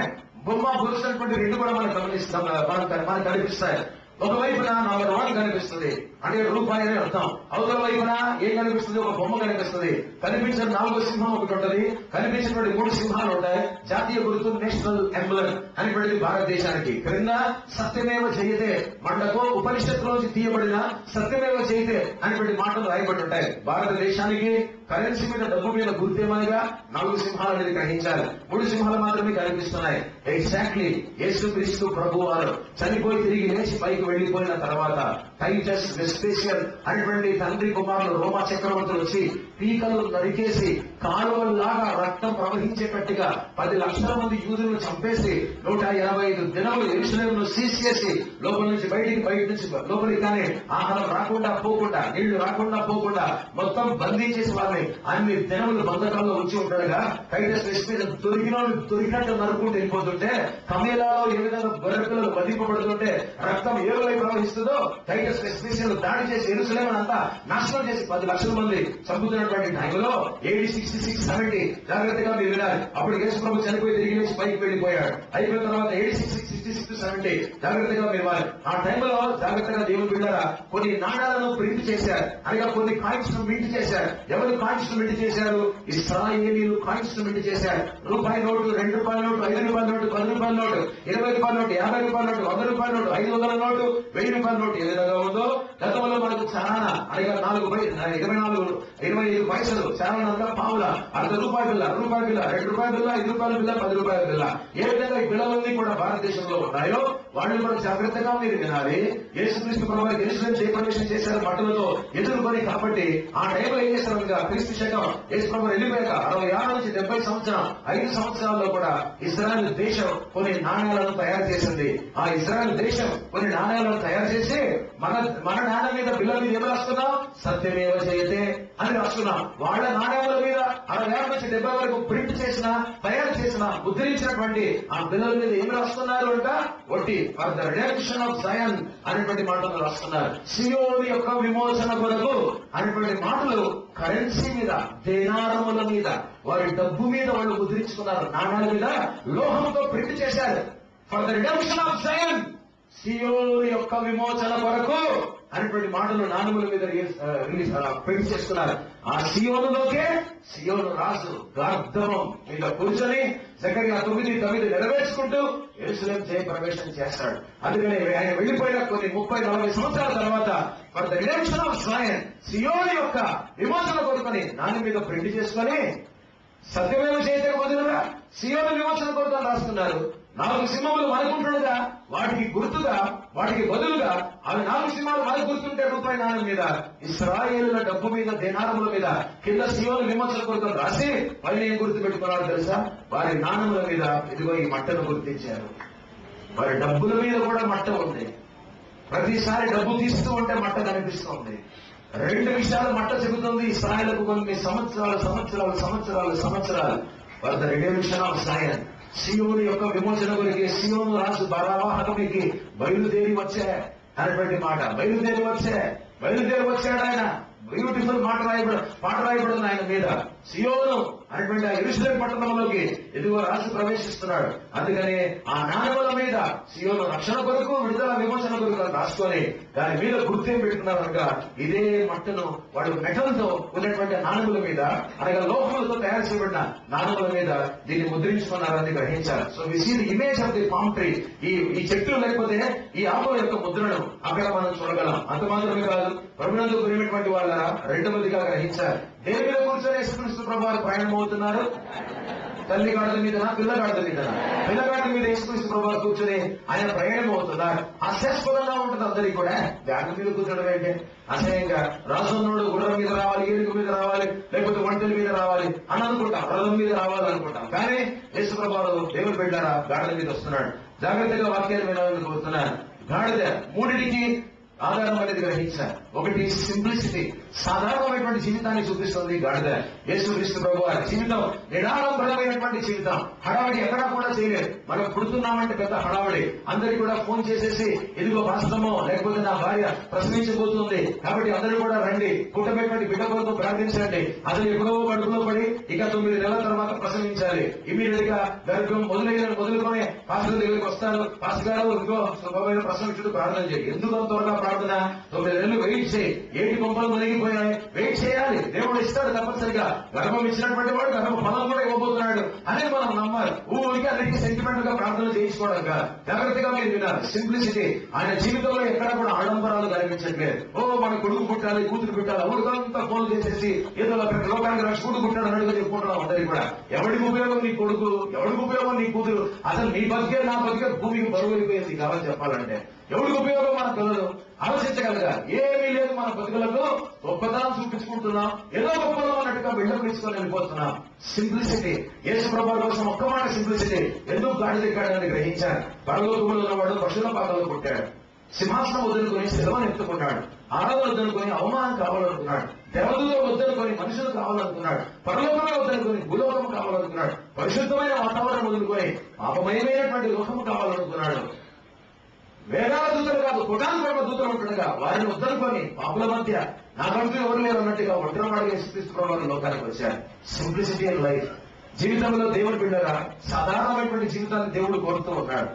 బొమ్మ పురుషులటువంటి రెండు కూడా మనం గమనిస్తాం, మనకు కనిపిస్తాయి. ఒకవైపున నంబర్ 1 కనిపిస్తుంది, అంటే రూపాయి అనే అర్థం. అవతల వైపున ఏం కనిపిస్తుంది? ఒక బొమ్మ కనిపిస్తుంది. కనిపించిన 4 సింహం ఒకటి ఉంటుంది, కనిపించినటువంటి 3 సింహాలు ఉంటాయి. జాతీయ గుర్తు, నేషనల్ ఎంబ్లమ్ అనేటువంటిది భారతదేశానికి. క్రింద సత్యమేవ జయతే, మండకో ఉపనిషత్తులోంచి తీయబడిన సత్యమేవ జయతే అనేటువంటి మాటలు రాయబడి ఉంటాయి. భారతదేశానికి కరెన్సీ మీద, డబ్బు మీద గుర్తేమనగా 4 సింహాలు అనేది గ్రహించాలి. 3 సింహాలు మాత్రమే కనిపిస్తున్నాయి. ఎగ్జాక్ట్లీ యేసుక్రీస్తు ప్రభు వారు చనిపోయి తిరిగి లేచి పైకి వెళ్లిపోయిన తర్వాత టైటస్ వెస్పేషియన్ అనేటువంటి తండ్రి కుమారులు రోమా చక్రవర్తులు వచ్చి పీకలు నరికేసి కాలువల్లాగా రక్తం ప్రవహించేటట్టుగా 10 లక్షల మంది యూదులను చంపేసి 185 దినములు యెరూషలేమును సీజ్ చేసి లోపల నుంచి బయట నుంచి లోపలికి కానీ ఆహారం రాకుండా పోకుండా, నీళ్లు రాకుండా పోకుండా మొత్తం బంధించేసి వారిని అన్ని దినములు బంధకాల్లో ఉంచి ఉంటాడుగా, టైటస్ వెస్పేషియన్ దొరికినట్టు నరుకుంటూ వెళ్ళిపోతుంటే, కమేలాలో ఏ విధంగా గొర్రెపిల్లలు వధింపబడుతుంటే రక్తం ఏ వైపు ప్రవహిస్తుందో, టైటస్ వెస్పేషియన్ దాడి చేసి యెరూషలేమును అంతా నాశనం చేసి 10 లక్షల మంది చంపుతున్నటువంటి టైంలో AD 60 66-70 జాగ్రత్తగా మీరు వినాలి. అప్పుడు యేసు ప్రభు చనిపోయి తిరిగి లేచి పైకి వెళ్ళిపోయాడు. అయిపోయిన తర్వాత 86-66-70 జాగ్రత్తగా మీరు వినాలి. ఆ టైంలో జాగ్రత్తగా దేవుని బిడ్డలారా కొన్ని నాణాలను ప్రింట్ చేశారు, అనగా కొన్ని కాయిన్స్ ను మింట్ చేశారు. ఎవరు కాయిన్స్ ను మింట్ చేశారు? ఇశ్రాయేలీయులు కాయిన్స్ ను మింట్ చేశారు. రూపాయి నోటు, 2 రూపాయల నోటు, 5 రూపాయల నోటు, 10 రూపాయల నోటు, 20 రూపాయల నోటు, 50 రూపాయల నోటు, 100 రూపాయల నోటు, 500 నోటు, 1000 రూపాయల నోటు ఏ విధంగా ఉందో గతంలో మనకు చాలా, అనగా 25 పైసలు చాలా పావుల, ₹1 బిల్ల, రూపాయి బిల్ల, 2 రూపాయల బిల్ల, 5 రూపాయల బిల్ల, 10 రూపాయల బిల్ల, ఏ విధంగా ఈ బిల్లలన్నీ కూడా భారతదేశంలో ఉన్నాయో వాళ్ళు కూడా జాగ్రత్తగా మీరు వినాలి. యేసుక్రీస్తు ప్రభువారు యెరూషలేము జయప్రవేశం చేశారు బట్టలతో ఎదుర్కొని. కాబట్టి ఆ టైంలో ఏం చేశారు? క్రీస్తు శకం యేసు ప్రభు వెళ్ళిపోయాక 66 నుంచి 70 సంవత్సరం 5 సంవత్సరాల్లో కూడా ఇశ్రాయేలు దేశం కొన్ని నాణ్యాలను తయారు చేసింది. ఆ ఇశ్రాయేలు దేశం కొన్ని నాణ్యాలను తయారు చేసి మన నాణ్యం మీద బిల్ల మీద ఏమి రాస్తున్నాం? సత్యమేవ జయతే అని రాస్తున్నాం. వాళ్ళ నాణ్యాల మీద 60 నుంచి 70 వరకు ప్రింట్ చేసిన, తయారు చేసిన, ముద్రించినటువంటి ఆ బిల్లల మీద ఏమి రాస్తున్నారు అంట? ఒట్టి for the redemption of Jayan అనేటువంటి మాటలు రాస్తున్నారు. సియోను యొక్క విమోచన కొరకు అనేటువంటి మాటలు కరెన్సీ మీద, దేనారముల మీద, వారి డబ్బు మీద వాళ్ళు ముద్రించుకున్నారు. నాణాల మీద లోహంతో ప్రింట్ చేశారు. For the redemption of Zion, సియోను యొక్క విమోచన కొరకు అనేటువంటి మాటలు నాణముల మీద ప్రింట్ చేస్తున్నారు. ఆ సియోనులోకే సియోను రాజు గార్ధవం మీద కూర్చొని జకరియా 9:9 నెరవేర్చుకుంటూ యెరూషలేము జయప్రవేశం చేస్తాడు. అందుకని ఆయన వెళ్లిపోయిన కొన్ని 30-40 సంవత్సరాల తర్వాత for the redemption of Zion, సియోను యొక్క విమోచన కొరకుని నాణ్యం మీద ప్రింట్ చేసుకొని సత్యమేవ జయతే బదులుగా సియోను విమోచన కొరకు రాస్తున్నారు. 4 సింహములు మనకుంటుండగా వాటికి గుర్తుగా, వాటికి బదులుగా అవి 4 సింహాలు మనకు గుర్తుంటే రూపాయి నాణ్యం మీద ఇశ్రాయేలుల డబ్బు మీద, దేనారముల మీద కింద సియోను విమోచన కొరకు రాసి పైన ఏం గుర్తు పెట్టుకున్నారో తెలుసా? వారి నాణముల మీద ఇదిగో ఈ మట్టను గుర్తించారు. వారి డబ్బుల మీద కూడా మట్ట ఉంది. ప్రతిసారి డబ్బు తీస్తూ ఉంటే మట్ట కనిపిస్తుంది. 2 విషయాలు మట్ట చెబుతుంది ఇశ్రాయేలుకు కొన్ని సంవత్సరాలు for the redemption of Zion, సియోను యొక్క విమోచన గురికి సియోను రాజు భారవాహకునికి బయలుదేరి వచ్చే అనేటువంటి మాట. బయలుదేరి వచ్చాడు ఆయన. బ్యూటిఫుల్ పాట రాయబడింది ఆయన మీద. సియోను అనేటువంటి ఆ యెరూషలేము పట్టణంలోకి ఎదుగో రాజు ప్రవేశిస్తున్నాడు. అందుకని ఆ నాణముల మీద సియోను రక్షణ కొరకు, విడుదల విమోచన కొరకు రాసుకొని దాని మీద గుర్తేం పెట్టుకున్నారు అనగా ఇదే మట్టను వాళ్ళు మెటల్తో ఉన్నటువంటి నాణముల మీద, అనగా లోహములతో తయారు చేయబడిన నాణముల మీద దీన్ని ముద్రించుకున్నారని గ్రహించారు. So we see the image of the palm tree. ఈ చెట్లు లేకపోతే ఈ ఆకుల యొక్క ముద్రను అక్కడ మనం చూడగలం. అంత మాత్రమే కాదు, ప్రభునందు గురినటువంటి వాళ్ళ రెండవదిగా గ్రహించారు. దేని మీద కూర్చొని యేసుక్రీస్తు ప్రభువారు ప్రయాణం అవుతున్నారు? తల్లి గాడిద మీద, పిల్లగాడిద మీద. పిల్లగాడిద మీద యేసుక్రీస్తు ప్రభువారు కూర్చొని ఆయన ప్రయాణం అవుతున్నారు. అసహ్యస్పదంగా ఉంటుంది అందరికీ కూడా. బ్యాగ్ మీద కూర్చోడం ఏంటి? అసహ్యంగా. రాసున్నోడు గుర్రం మీద రావాలి, ఏనుగు మీద రావాలి, లేకపోతే ఒంటెల మీద రావాలి అని అనుకుంటాం, రథం మీద రావాలనుకుంటాం. కానీ యేసు ప్రభువారు దేవుని బిడ్డలారా గాడిద మీద వస్తున్నాడు. జాగ్రత్తగా వాక్యాలు వినాలనుకుంటున్నారు. గాడిద మూడింటికి ఆధారం అనేది గ్రహించారు. ఒకటి సింప్లిసిటీ, సాధారణమైనటువంటి జీవితాన్ని చూపిస్తుంది గాడిద. యేసుక్రీస్తు ప్రభువారి జీవితం నిరాడంబరమైనటువంటి జీవితం. హడావిడి ఎక్కడా కూడా చేయలేదు. మనం పుడుతున్నామంటే పెద్ద హడావిడి. అందరికీ కూడా ఫోన్ చేసేసి ఇదిగో వాస్తవమో, లేకపోతే నా భార్య ప్రసవించబోతుంది కాబట్టి అందరూ కూడా రండి, పుట్టబెట్టండి, బిడ్డ కొరకు ప్రార్థించండి. అసలు ఎప్పుడో కడుపులో పడి ఇక 9 నెలల తర్వాత ప్రసవించాలి. ఇమీడియట్ గా గర్భం మొదలుకొని పాస్టర్ దగ్గరికి వస్తారు. పాస్టర్ గారు ఇదిగో శుభమైన ప్రసవించుడు ప్రార్థన చేయండి. ఎందుకు త్వరగా ప్రార్థన? 9 నెలలు వెయిట్ చేయి. ఏటి కొంపలు మునిగిపోయాయి, వెయిట్ చేయాలి. దేవుడు ఇస్తాడు తప్పనిసరిగా. గర్భం ఇచ్చినటువంటి వాడు గర్భ ఫలం కూడా ఇవ్వబోతున్నాడు అని మనం నమ్మాలి. ఊరికి అన్నిటికీ సెంటిమెంట్ గా ప్రార్థన చేయించుకోవడం కాదు. జాగ్రత్తగా మీరు వినాలి. సింప్లిసిటీ. ఆయన జీవితంలో ఎక్కడ కూడా ఆడంబరాలు కనిపించట్లేదు. మన కొడుకు పుట్టాలి, కూతురు పుట్టాలి, ఊరికంతా ఫోన్ చేసేసి ఏదో లోకానికి రక్షకుడు పుట్టాడు అన్నట్టుగా చెప్పుకుంటున్నాం అందరికీ కూడా. ఎవరికి ఉపయోగం నీ కొడుకు, ఎవరికి ఉపయోగం నీ కూతురు? అసలు నీ బతికే నా బతికే భూమికి బరువు వెళ్ళిపోయింది కావాలి చెప్పాలంటే. ఎవరికి ఉపయోగం మన పిల్లలు? ఆలోచించగలగా. ఏమీ లేదు మన బతుకులకు. గొప్పతనం చూపించుకుంటున్నాం, ఏదో గొప్పలో అన్నట్టుగా బిల్డప్ ఇచ్చుకొని వెళ్ళిపోతున్నాం. సింప్లిసిటీ. యేసు ప్రభువు కోసం ఒక్క మాట సింప్లిసిటీ. ఎందుకు గాడి దిగాడని గ్రహించారు. పరలోకములో ఉన్నవాడు పశువుల పాకలో పుట్టాడు. సింహాసనం వదులుకొని శిలవను ఎత్తుకున్నాడు. ఆరాధన వద్దనుకొని అవమానం కావాలనుకున్నాడు. దేవతలో వద్దనుకొని మనుషులు కావాలనుకున్నాడు. పరలోకమే వద్దనుకొని భూలోకం కావాలనుకున్నాడు. పరిశుద్ధమైన వాతావరణం వదులుకొని పాపమయమైనటువంటి లోకము కావాలనుకున్నాడు. వేదాల దూతలుగా కాదు, కొటానికి ఒక దూతలు ఉంటుండగా వారిని వద్దనుకొని పాపుల మధ్య నాకంటూ ఎవరు లేరు అన్నట్టుగా ఒంటరివాడు యేసుక్రీస్తు ప్రభువు లోకానికి వచ్చారు. Simplicity and life. జీవితంలో దేవుడు బిడ్డరా సాధారణమైనటువంటి జీవితాన్ని దేవుడు కోరుతూ ఉన్నాడు.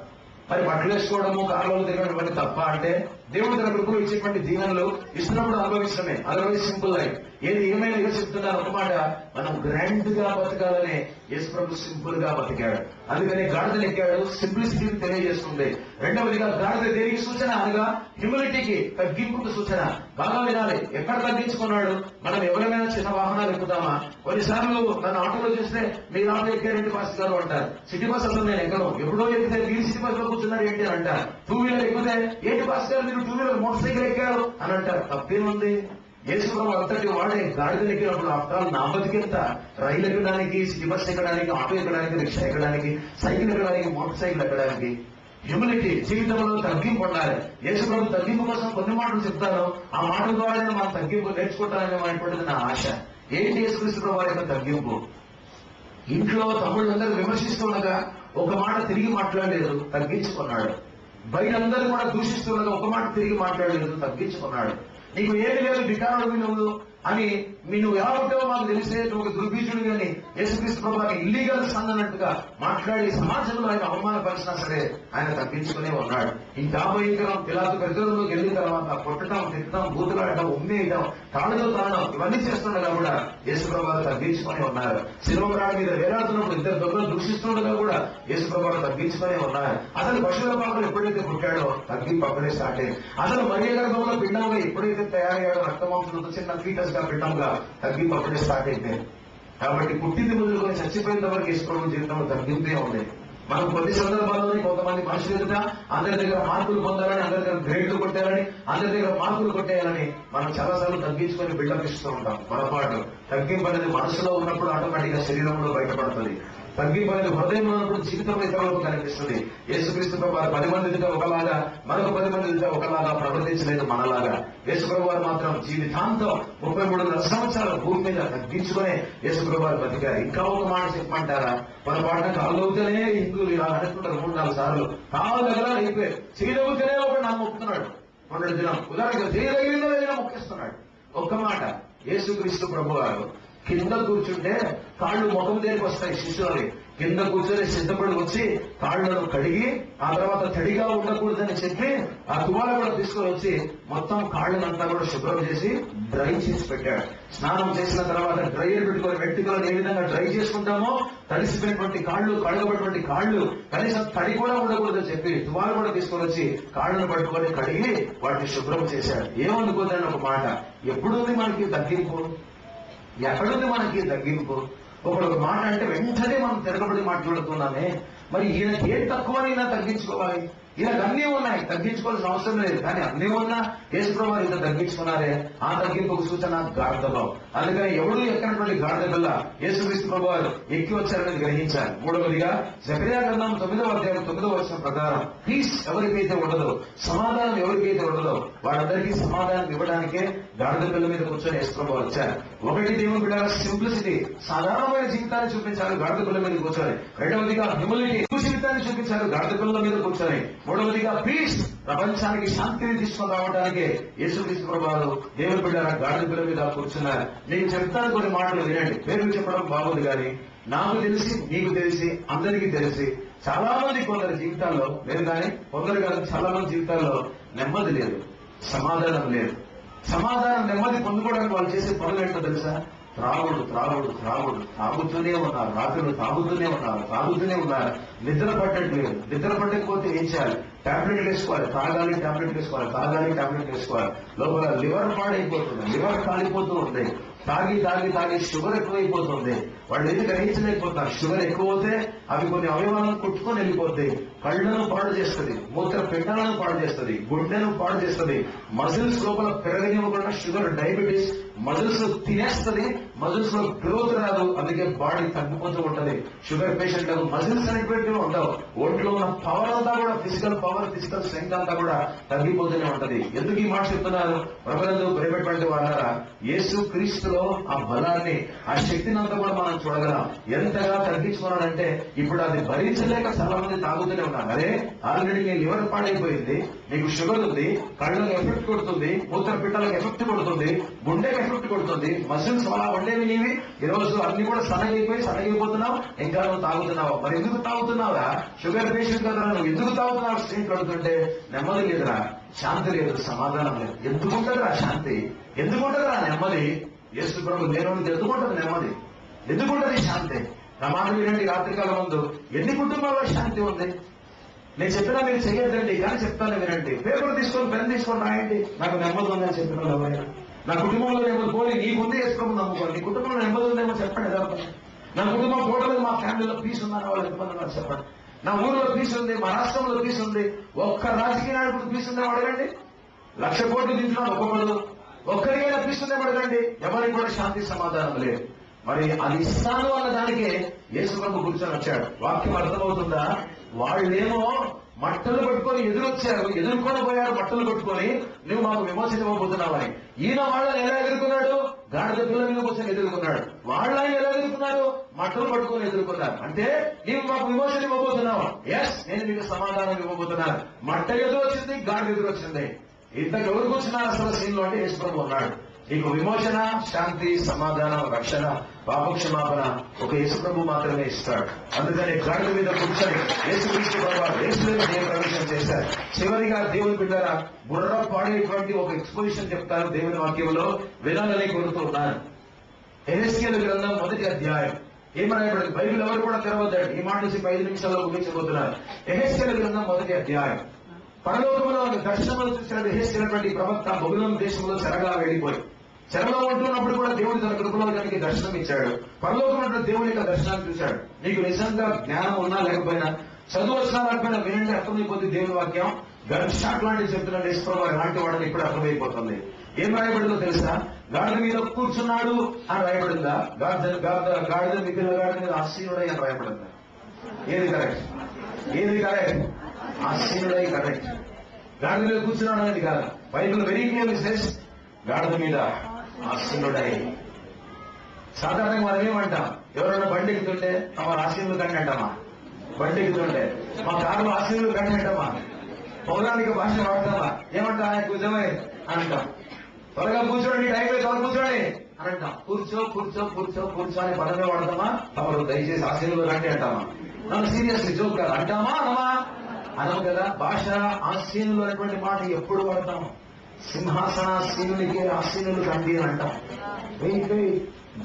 మరి బట్టలు వేసుకోవడము, కారులో తిరగడం ఇవన్నీ తప్ప అంటే దేవుడు తన కృపలో ఇచ్చేటువంటి దీవెనలు ఇస్తున్నప్పుడు అనుభవించడమే. Otherwise simple life. ఏమైనా చెప్తున్నారు ఒక మాట, మనం గ్రాండ్ గా బతకాలనే యేసు ప్రభు సింపుల్ గా బతికాడు. అందుకనే గాడిదలు ఎక్కాడు, సింప్లిసిటీని తెలియజేస్తుంది. రెండవదిగా గాడిద దేనికి సూచన అనగా హ్యూమిలిటీకి, తగ్గింపుకు సూచన. బాగా వినాలి. ఎక్కడ తగ్గించుకున్నాడు? మనం ఎవరైనా చిన్న వాహనాలు ఎక్కుతామా? కొన్నిసార్లు నన్ను ఆటోలో చూస్తే మీరు ఆటో ఎక్కారేంటి పాస్ గారు అంటారు. సిటీ బస్ అసలు నేను ఎక్కను, ఎప్పుడో ఎక్కితే మీరు సిటీ బస్ లో కూర్చున్నారు ఏంటి అని అంటారు. టూ వీలర్ ఎక్కితే ఏంటి పాస్ గారు మీరు టూ వీలర్ మోటార్ సైకిల్ ఎక్కారు అని అంటారు. తప్పేముంది? యేసుప్రభు అంతటి వాడే గాడిదలు ఎక్కినప్పుడు అర్థాలు నా బతికెంత, రైలు ఎక్కడానికి, సిటీ బస్ ఎక్కడానికి, ఆటో ఎక్కడానికి, రిక్షా ఎక్కడానికి, సైకిల్ ఎక్కడానికి, మోటార్ సైకిల్ ఎక్కడానికి. హ్యూమిలిటీ, జీవితంలో తగ్గింపు ఉండాలి. యేసుప్రభు తగ్గింపు కోసం కొన్ని మాటలు చెప్తాను. ఆ మాటల ద్వారా మనం తగ్గింపు నేర్చుకుంటాననేటువంటిది నా ఆశ. ఏంటి యేసుక్రీస్తు ప్రభు యొక్క తగ్గింపు? ఇంట్లో తమ్ముళ్ళందరూ విమర్శిస్తుండగా ఒక మాట తిరిగి మాట్లాడలేదు, తగ్గించుకున్నాడు. బయట అందరూ కూడా దూషిస్తుండగా ఒక మాట తిరిగి మాట్లాడలేదు, తగ్గించుకున్నాడు. నీకు ఏమి లేదు, బికారుడివి నువ్వు అని నువ్వు ఎలా ఉంటావో మాకు తెలిసే, నువ్వు ఒక దుర్బీజుడు అని యేసుక్రీస్తు ప్రభువుని ఇల్లీగల్ సన్ అన్నట్టుగా మాట్లాడి సమాజంలో ఆయన అవమానపరిచినా సరే ఆయన తగ్గించుకునే ఉన్నాడు. ఇంకా భయంకరం పిలాతు పెద్దలోకి వెళ్ళిన తర్వాత కొట్టడం, తిట్టడం, బూతులాడటం, ఉమ్మేయడం, తాళుతో తాళడం ఇవన్నీ చేస్తుండగా కూడా యేసు ప్రభువు తగ్గించుకుని ఉన్నారు. శిలువ రాయి మీద వేలాడుతున్నప్పుడు ఇద్దరు దొంగలు దూషిస్తుండగా కూడా యేసు ప్రభువు తగ్గించుకునే ఉన్నారు. అసలు పశువుల పాపలు ఎప్పుడైతే పుట్టాడో తగ్గింపు అప్పుడే స్టార్ట్ అయింది. అసలు మరియ గర్భంలో పిండంగా ఎప్పుడైతే తయారయ్యాడో రక్తమాంసంతో చిన్న ఫీటస్ గా పిండంగా తగ్గింపు అప్పుడే స్టార్ట్ అయిపోయింది. కాబట్టి పుట్టింది మొదలుకొని చచ్చిపోయిన వరకు యేసు ప్రభు జీవితంలో తగ్గింపే ఉంది. మనం కొన్ని సందర్భాల్లో కొంతమంది మనుషులు ఎదుట అందరి దగ్గర మార్కులు పొందాలని, అందరి దగ్గర గ్రేడ్లు కొట్టాలని, అందరి దగ్గర మార్కులు కొట్టేయాలని మనం చాలాసార్లు తగ్గించుకొని బిల్డప్ ఇస్తూ ఉంటాం. పొరపాటు. తగ్గింపు అనేది మనసులో ఉన్నప్పుడు ఆటోమేటిక్ గా శరీరంలో బయటపడుతుంది. తగ్గింపు అనేది హృదయంలో ఉన్నప్పుడు జీవితంలో ఇతరులకు కనిపిస్తుంది. యేసుక్రీస్తు ప్రభు 10 మంది ఎదుట ఒకలాగా, మరొక 10 మంది ఎదుట ఒకలాగా ప్రవర్తించలేదు మనలాగా. యేసు ప్రభు వారు మాత్రం జీవితాంతం 33 సంవత్సరాల భూమి మీద తగ్గించుకునే యేసు ప్రభు వారు బతికారు. ఇంకా ఒక మాట చెప్పమంటారా? పొరపాటున కాళ్ళు అవుతేనే హిందువులు ఇలా అనుకుంటారు 3-4 సార్లు. కాళ్ళు దగ్గర అయిపోయారు. చేయదవుతేనే ఒకటి నాకు మొక్కుతున్నాడు. మొన్నటి దినం ఉదాహరణకు చేయదగిన మొక్కిస్తున్నాడు. ఒక్క మాట, యేసుక్రీస్తు ప్రభు వారు కింద కూర్చుంటే కాళ్ళు ముఖం దగ్గరికి వస్తాయి. శిష్యులని కింద కూర్చొని సిద్ధపడి వచ్చి కాళ్లను కడిగి ఆ తర్వాత తడిగా ఉండకూడదని చెప్పి ఆ తువాల కూడా తీసుకొని వచ్చి మొత్తం కాళ్ళనంతా కూడా శుభ్రం చేసి డ్రై చేసి పెట్టాడు. స్నానం చేసిన తర్వాత డ్రైయర్ పెట్టుకొని వెంట్రుకలను ఏ విధంగా డ్రై చేసుకుంటామో తడిసిపోయినటువంటి కాళ్ళు, కడగబడినటువంటి కాళ్ళు కనీసం తడి కూడా ఉండకూడదని చెప్పి తువాలు కూడా తీసుకొని వచ్చి కాళ్ళను పట్టుకొని కడిగి వాటిని శుభ్రం చేశాడు. ఏమనుకోదండి ఒక మాట, ఎప్పుడుంది మనకి తగ్గింపు? ఎక్కడుంది మనకి తగ్గింపు? ఒకడు మాట అంటే వెంటనే మనం తిరగబడి మాట్లాడుతున్నామే. మరి ఈయనకి ఏం తక్కువని ఈయన తగ్గించుకోవాలి? ఈయనకు అన్నీ ఉన్నాయి, తగ్గించుకోవాల్సిన అవసరం లేదు. కానీ అన్నీ ఉన్నా యేసు ప్రభు ఇంత తగ్గించుకున్నారే, ఆ తగ్గింపుకు సూచన గాడిదలో. అందుకని ఎవడు ఎక్కనటువంటి గాడిద పిల్ల యేసుక్రీస్తు ప్రభు వారు ఎక్కి వచ్చారని గ్రహించారు. మూడవదిగా జకర్యా గ్రంథం 9వ అధ్యాయం 9వ వచనం ప్రకారం పీస్ ఎవరికైతే ఉండదో, సమాధానం ఎవరికైతే ఉండదో వాళ్ళందరికీ సమాధానం ఇవ్వడానికే గాడిద పిల్ల మీద కూర్చొని యేసు ప్రభు వచ్చారు. ఒకటి దేవుని బిడ్డ సింప్లిసిటీ, సాధారణమైన జీవితాన్ని చూపించారు గాడిద పిల్ల మీద కూర్చొని. రెండవదిగా హ్యూమిలిటీ, జీవితాన్ని చూపించారు గాడిద పిల్ల మీద కూర్చొని. మూడవదిగా పీస్, ప్రపంచానికి శాంతిని తీసుకొని రావడానికి యేసుక్రీస్తు ప్రభువు దేవుని బిడ్డ గాడిద పిల్ల మీద కూర్చున్నారు. నేను చెప్తాను కొన్ని మాటలు వినండి. పేర్లు చెప్పడం బాగోదు కానీ నాకు తెలిసి, నీకు తెలిసి, అందరికీ తెలిసి చాలా మంది కొందరి జీవితాల్లో లేదు, కానీ కొందరు కాదు చాలా మంది జీవితాల్లో నెమ్మది లేదు, సమాధానం లేదు. సమాధానం, నెమ్మది పొందుకోవడానికి వాళ్ళు చేసే పనులు ఏంటో తెలుసా? త్రాగుడు, త్రాగుడు, త్రాగుడు. తాగుతూనే ఉన్నారు, రాత్రులు తాగుతూనే ఉన్నారు, తాగుతూనే ఉన్నారు. నిద్ర పట్టట్లేదు. నిద్ర పట్టకపోతే ఏం చేయాలి? టాబ్లెట్లు వేసుకోవాలి. తాగాలి, టాబ్లెట్ వేసుకోవాలి, తాగాలి, టాబ్లెట్ వేసుకోవాలి. లోపల లివర్ పాడైపోతుంది, లివర్ కాలిపోతూ ఉంది. తాగి తాగి తాగి షుగర్ ఎక్కువైపోతుంది. వాళ్ళు ఏది గ్రహించలేకపోతారు. షుగర్ ఎక్కువైతే అవి కొన్ని అవయవాలను కొట్టుకొని వెళ్ళిపోతాయి. కళ్ళను పాడు చేస్తుంది, మూత్ర పిండాలను పాడు చేస్తుంది, గుండెను పాడు చేస్తుంది. మజిల్స్ లోపల పెరగనివ్వకుండా షుగర్, డయాబెటీస్ మజిల్స్ తినేస్తుంది. మజిల్స్ లో గ్రోత్ రాదు, అందుకే బాడీ తగ్గిపోతూ ఉంటది. షుగర్ పేషెంట్లకు మజిల్స్ అనేటువంటివి ఉండవు. ఒంట్లో ఉన్న పవర్ అంతా కూడా, ఫిజికల్ పవర్, ఫిజికల్ స్ట్రెంగ్త్ అంతా కూడా తగ్గిపోతూనే ఉంటది. ఎందుకు ఈ మాట చెప్తున్నారు? ప్రభునందు ప్రేమటువంటి వాళ్ళారా, యేసు క్రీస్తులో ఆ బలాన్ని, ఆ శక్తిని అంతా కూడా మనం చూడగలం. ఎంతగా తగ్గించుకున్నాడంటే ఇప్పుడు అది భరించలేక చాలా మంది తాగుతూనే ఉన్నారు. అరే ఆల్రెడీ నీ లివర్ పాడైపోయింది, మీకు షుగర్ ఉంది, కళ్ళకు ఎఫెక్ట్ కొడుతుంది, మూత్రపిట్టలకు ఎఫెక్ట్ కొడుతుంది, గుండెకి ఎఫెక్ట్ కొడుతుంది, మసిల్స్ అలా ఉండేవి నీవి. ఈరోజు అన్ని కూడా సన్నగైపోతున్నావు. ఇంకా నువ్వు తాగుతున్నావు. మరి ఎందుకు తాగుతున్నావురా? షుగర్ పేషెంట్ కదా, నువ్వు ఎందుకు తాగుతున్నావు? స్ట్రీట్ కడుతుంటే నెమ్మది లేదురా, శాంతి లేదు, సమాధానం లేదు. ఎందుకుంటదిరా శాంతి? ఎందుకుంటదిరా నెమ్మది? యేసు ప్రభు దేవునికి ఎందుకుంటది నెమ్మది? ఎందుకుంటది శాంతి? నా మాట వినండి, రాత్రికాలం ముందు ఎన్ని కుటుంబాల్లో శాంతి ఉంది? నేను చెప్పినా మీరు చెయ్యొద్దండి, కానీ చెప్తాను వినండి. పేపర్ తీసుకొని పెన్ తీసుకొని రాయండి, నాకు నెమ్మది ఉందని చెప్పిన ఎవరైనా. నా కుటుంబంలో నెమ్మది పోలి నీకుంది వేసుకోమని నమ్ముకోండి. నీ కుటుంబంలో నెమ్మది ఉందేమో చెప్పండి. ఎలా నా కుటుంబం ఫోటోలు, మా ఫ్యామిలీలో పీస్ ఉందని వాళ్ళు ఎంతమంది ఉన్నారు చెప్పండి. నా ఊరిలో పీస్ ఉంది, మా రాష్ట్రంలో పీస్ ఉంది. ఒక్క రాజకీయ నాయకుడు పీస్ ఉందేమో అడగండి. 1,00,000 కోట్లు తింటున్నాడు ఒక్కొక్కరు. ఒక్కరికైనా పీస్ ఉందేమో అడగండి. ఎవరికి కూడా శాంతి సమాధానం లేదు. మరి అది ఇస్తాను అన్న దానికే యేసు ప్రభు కూర్చొని వచ్చాడు. వాక్యం అర్థమవుతుందా? వాళ్ళేమో మట్టలు పట్టుకొని ఎదురొచ్చారు, ఎదుర్కొని పోయారు మట్టలు పట్టుకొని, నువ్వు మాకు విమోచన ఇవ్వబోతున్నావని. ఈయన వాళ్ళని ఎలా ఎదుర్కొన్నాడు? గాడిద పిల్ల మీద కూర్చొని ఎదుర్కొన్నాడు. వాళ్ళని ఎలా ఎదుర్కొన్నారు? మట్టలు పట్టుకొని ఎదుర్కొన్నారు. అంటే నీవు మాకు విమోచన ఇవ్వబోతున్నావు. ఎస్, నేను మీకు సమాధానం ఇవ్వబోతున్నాను. మట్ట ఎదురు వచ్చింది, గాడిద ఎదురు వచ్చింది. ఇంతకు ఎవరికి వచ్చినారు అసలు సీన్లో అంటే యేసు ప్రభు ఉన్నాడు. నీకు విమోచన, శాంతి, సమాధానం, రక్షణ, పాపక్షమాపణ ఒక యేసు ప్రభు మాత్రమే ఇస్తాడు. అందుకని గాడిద మీద కూర్చొని యేసుక్రీస్తు ప్రభువు యేసులోకి దేవ ప్రవేశం చేశారు. చివరిగా దేవుని బిడ్డరా బుర్ర పాడేటువంటి ఒక ఎక్స్పోజిషన్ చెప్తారు దేవుని వాక్యంలో, వినాలని కోరుతున్నాను. యెహెజ్కేలు గ్రంథం 1వ అధ్యాయం. ఏమనబడింది? బైబిల్ ఎవరు కూడా తెరవద్దండి. ఈ మాట నుంచి 5 నిమిషాల్లో ముగించబోతున్నారు. యెహెజ్కేలు గ్రంథం 1వ అధ్యాయం. పరలోకంలో దర్శనములు చూసిన యెహెజ్కేలు ప్రవక్త బబులోను దేశంలో చెరగా వెళ్ళిపోయి, చెరలో ఉంటున్నప్పుడు కూడా దేవుడు తన కృపలో కనుక దర్శనం ఇచ్చాడు. పరలోకంలో దేవుని యొక్క దర్శనాన్ని చూశాడు. నీకు నిజంగా జ్ఞానం ఉన్నా లేకపోయినా, చదువు వచ్చినా లేకపోయినా వినండి, అర్థమైపోతుంది దేవుని వాక్యం. గన్ షాట్ లాంటివి చెప్తున్నాడు యేసు ప్రభు. అలాంటి వాడిని ఇప్పుడు అర్థమైపోతుంది. ఏం రాయబడిందో తెలుసా? గాడిద మీద కూర్చున్నాడు అని రాయబడిందా? గాడిద మిగిలిన గాడిద మీద ఆసీనుడై అని రాయబడిందా? ఏది కరెక్ట్? ఏది కరెక్ట్? ఆసీనుడై కరెక్ట్. గాడిద మీద కూర్చున్నాడు అనేది కాదు. బైబిల్ వెరీ క్లియర్లీ సేస్ గాడిద మీద ఆసీనుడై. సాధారణంగా మనం ఏమంటాం? ఎవరైనా బండి ఎక్కుతుంటే తమ ఆసీనులు కండి అంటామా? బండి ఎక్కుతుంటే మా కారులో ఆసీనులు కండి అంటామా? పౌరాణిక భాష వాడతామా? ఏమంటా? కూర్చోమే అని అంటాం. త్వరగా కూర్చోండి, టైంలో త్వరగా కూర్చోండి అని అంటాం. కూర్చో కూర్చో కూర్చో కూర్చో అని పదమే వాడతామా? తమరు దయచేసి ఆసీనులు కండి అంటామా? నన్ను సీరియస్లీ జోక్ కాదు అంటామా? అనమా? అనము కదా. భాష ఆసీనులు అనేటువంటి మాట ఎప్పుడు వాడతాము? సింహాసనాసీనునికే ఆసీనులు కండి అని అంటాం.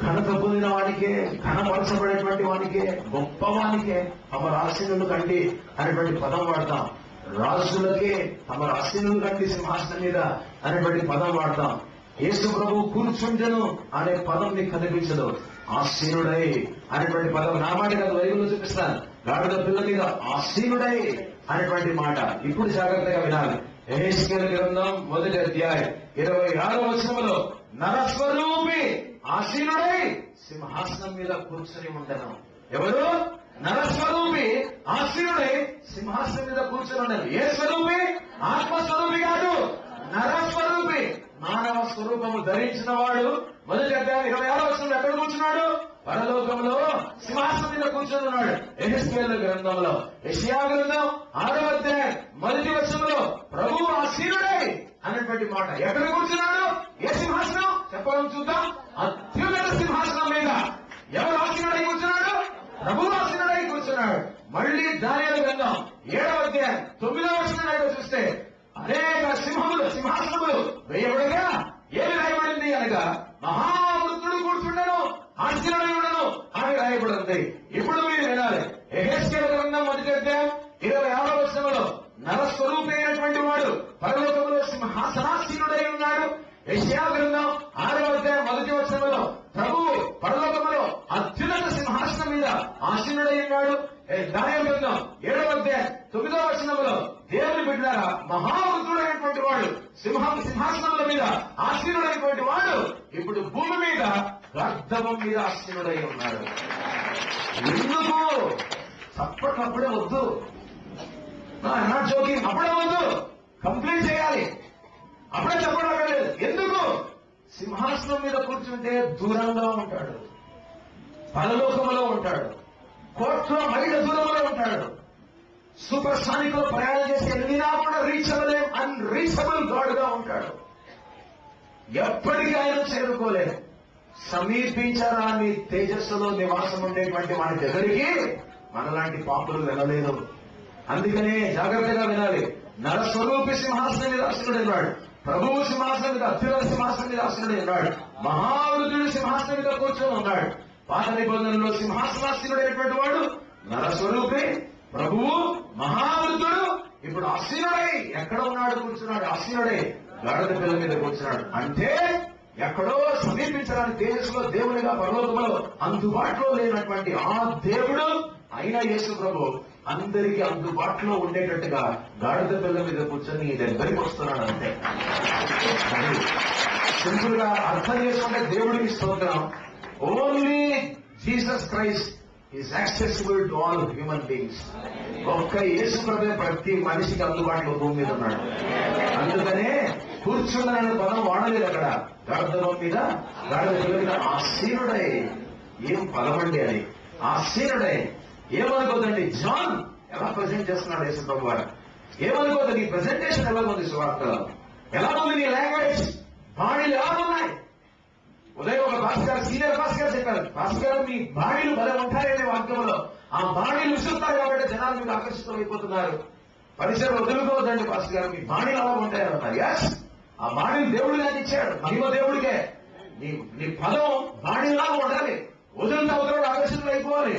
ఘనత పొందిన వానికే, ఘనపరచబడేటువంటి వానికే, గొప్పవానికే తమ ఆసీనులు కండి అనేటువంటి పదం వాడతాం. రాజులకే తమ ఆసీనులు కండి సింహాసనం మీద అనేటువంటి పదం వాడతాం. యేసు ప్రభు కూర్చుంటెను అనే పదం మీకు కనిపించదు. ఆసీనుడై అనేటువంటి పదం నా మాట కాదు, బైబిల్లో చూపిస్తాను. గాడిద పిల్ల మీద ఆసీనుడై అనేటువంటి మాట. ఇప్పుడు జాగ్రత్తగా వినాలి. యెహెజ్కేలు గ్రంథం 1వ అధ్యాయం 26వ వచనంలో నరస్వరూపి ఆసీనుడై సింహాసనం మీద కూర్చొని ఉండను. ఎవరు? నరస్వరూపి ఆసీనుడై సింహాసనం మీద కూర్చొని ఉండను. ఏ స్వరూపి? ఆత్మస్వరూపి కాదు, నరస్వరూపి. మానవ స్వరూపము ధరించిన వాడు 1వ అధ్యాయం 26వ వచనంలో ఎక్కడ కూర్చున్నాడు? పరలోకంలో సింహాసనం మీద కూర్చొని ఉన్నాడు. యెహెజ్కేలు గ్రంథంలో, యెషయా గ్రంథం 6వ అధ్యాయం 1వ వచనంలో ప్రభువు ఆసీనుడై అనేటువంటి మాట. ఎక్కడ కూర్చున్నాడు? ఏ సింహాసనం? చెప్పడం చూద్దాం. అత్యున్నత సింహాసనం మీద ఎవరు ఆసీనుడై కూర్చున్నాడు? ప్రభువు ఆసీనుడై కూర్చున్నాడు. మళ్ళీ దానియేలు గ్రంథం 7వ అధ్యాయం 9వ వచనం చూస్తే అనేక సింహాసనములు వేయబడగా ఏమి రాయబడింది అనగా మహావృత్తుడు కూర్చుండను, ఆసీనుడై ఉండను అని రాయబడింది. ఇప్పుడు మీరు వినాలి. యెహెజ్కేలు గ్రంథం 1వ అధ్యాయం 26వ వచనంలో నరస్వరూపి అయినటువంటి వాడు పరలోకంలో సింహాసనాసీనుడై ఉన్నాడు. యెషయా గ్రంథం 6వ అధ్యాయం 1వ వచనంలో ప్రభువు పరలోకంలో అత్యున్నత సింహాసనం మీద ఆసీనుడై ఉన్నాడు. దానియేలు గ్రంథం 7వ అధ్యాయం 9వ వచనంలో దేవుని బిడ్డలారా మహావృతుడైనటువంటి వాడు సింహాసనముల మీద ఆసీనుడైనటువంటి వాడు ఇప్పుడు భూమి మీద గర్ధవం మీద ఆసీనుడై ఉన్నాడు. ఎందుకు? అప్పటికప్పుడే వద్దు, నాట్ జోకింగ్, అప్పుడే వద్దు, కంప్లీట్ చేయాలి. అప్పుడే చెప్పడం లేదు. ఎందుకు? సింహాసనం మీద కూర్చుంటే దూరంగా ఉంటాడు, పరలోకములో ఉంటాడు, కోట్ల మైళ్ళ దూరంలో ఉంటాడు. సూపర్ సానిక్ లో ప్రయాణం చేసి వెళ్ళినా కూడా రీచ్ అవ్వలేం, అన్రీచబుల్ గాడ్ గా ఉంటాడు. ఎప్పటికీ ఆయన చేరుకోలేదు. సమీపించరాని తేజస్సులో నివాసం ఉండేటువంటి వాడి దగ్గరికి మనలాంటి పాపులు వెళ్ళలేదు. అందుకనే జాగ్రత్తగా వినాలి. నరస్వరూపి సింహాసనం మీద ఆసీనుడైనాడు, ప్రభువు సింహాసనం మీద, అత్యున్నత సింహాసనం మీద ఆసీనుడైనాడు, మహావృద్ధుడు సింహాసనం మీద కూర్చొని ఉన్నాడు. పాత నిబంధనలో సింహాసనాసీనుడైనటువంటి వాడు నరస్వరూపి, ప్రభువు, మహావృద్ధుడు. ఇప్పుడు ఆసీనుడై ఎక్కడ ఉన్నాడు? కూర్చున్నాడు. ఆసీనుడై గాడిద పిల్ల మీద కూర్చున్నాడు. అంటే ఎక్కడో సమీపించడానికి తేజస్సులో దేవునిగా పరలోకంలో అందుబాటులో లేనటువంటి ఆ దేవుడు అయినా యేసు ప్రభు అందరికీ అందుబాటులో ఉండేటట్టుగా గాడిద పిల్ల మీద కూర్చొని దగ్గరికి వస్తున్నాడు. అంతే. సింపుల్ గా అర్థం చేసుకుంటే దేవుడికి స్తోత్రం. Only Jesus Christ is accessible to all human beings. ఒక్క యేసు ప్రభు ప్రతి మనిషికి అందుబాటులో భూమి మీద ఉన్నాడు. అందుకనే కూర్చున్నాడని పదం వాడలేదు అక్కడ. గాడిద మీద, గాడిద పిల్ల మీద ఆసీనుడై. ఏం పదమండి అది, ఆసీనుడై. ఏమనుకోదండి, జాన్ ఎలా ప్రజెంట్ చేస్తున్నాడు యేసు ప్రభు వారు. ఏమనుకోదు, నీ ప్రజెంటేషన్ ఎలా ఉంది సువార్తలో, ఎలా ఉంది నీ లాంగ్వేజ్, బాణీలు ఎలా ఉన్నాయి. ఉదయం ఒక భాస్కర్, సీనియర్ భాస్కర్ చెప్పారు, భాస్కర్ మీ బాణీలు భలే ఉంటాయనే వాక్యంలో. ఆ బాణీలు విసురుతారు కాబట్టి జనాలు మీరు ఆకర్షితులైపోతున్నారు. పరిసరం వదులుకోవద్దండి భాస్కర్, మీ బాణీలు అలా ఉంటాయని అంటారు. ఎస్, ఆ బాణీలు దేవుడు నాకు ఇచ్చాడు, మహిమ దేవుడికే. నీ పదం బాణీలాగా ఉండాలి. వదులుతా వదలడు ఆకర్షితులు అయిపోవాలి.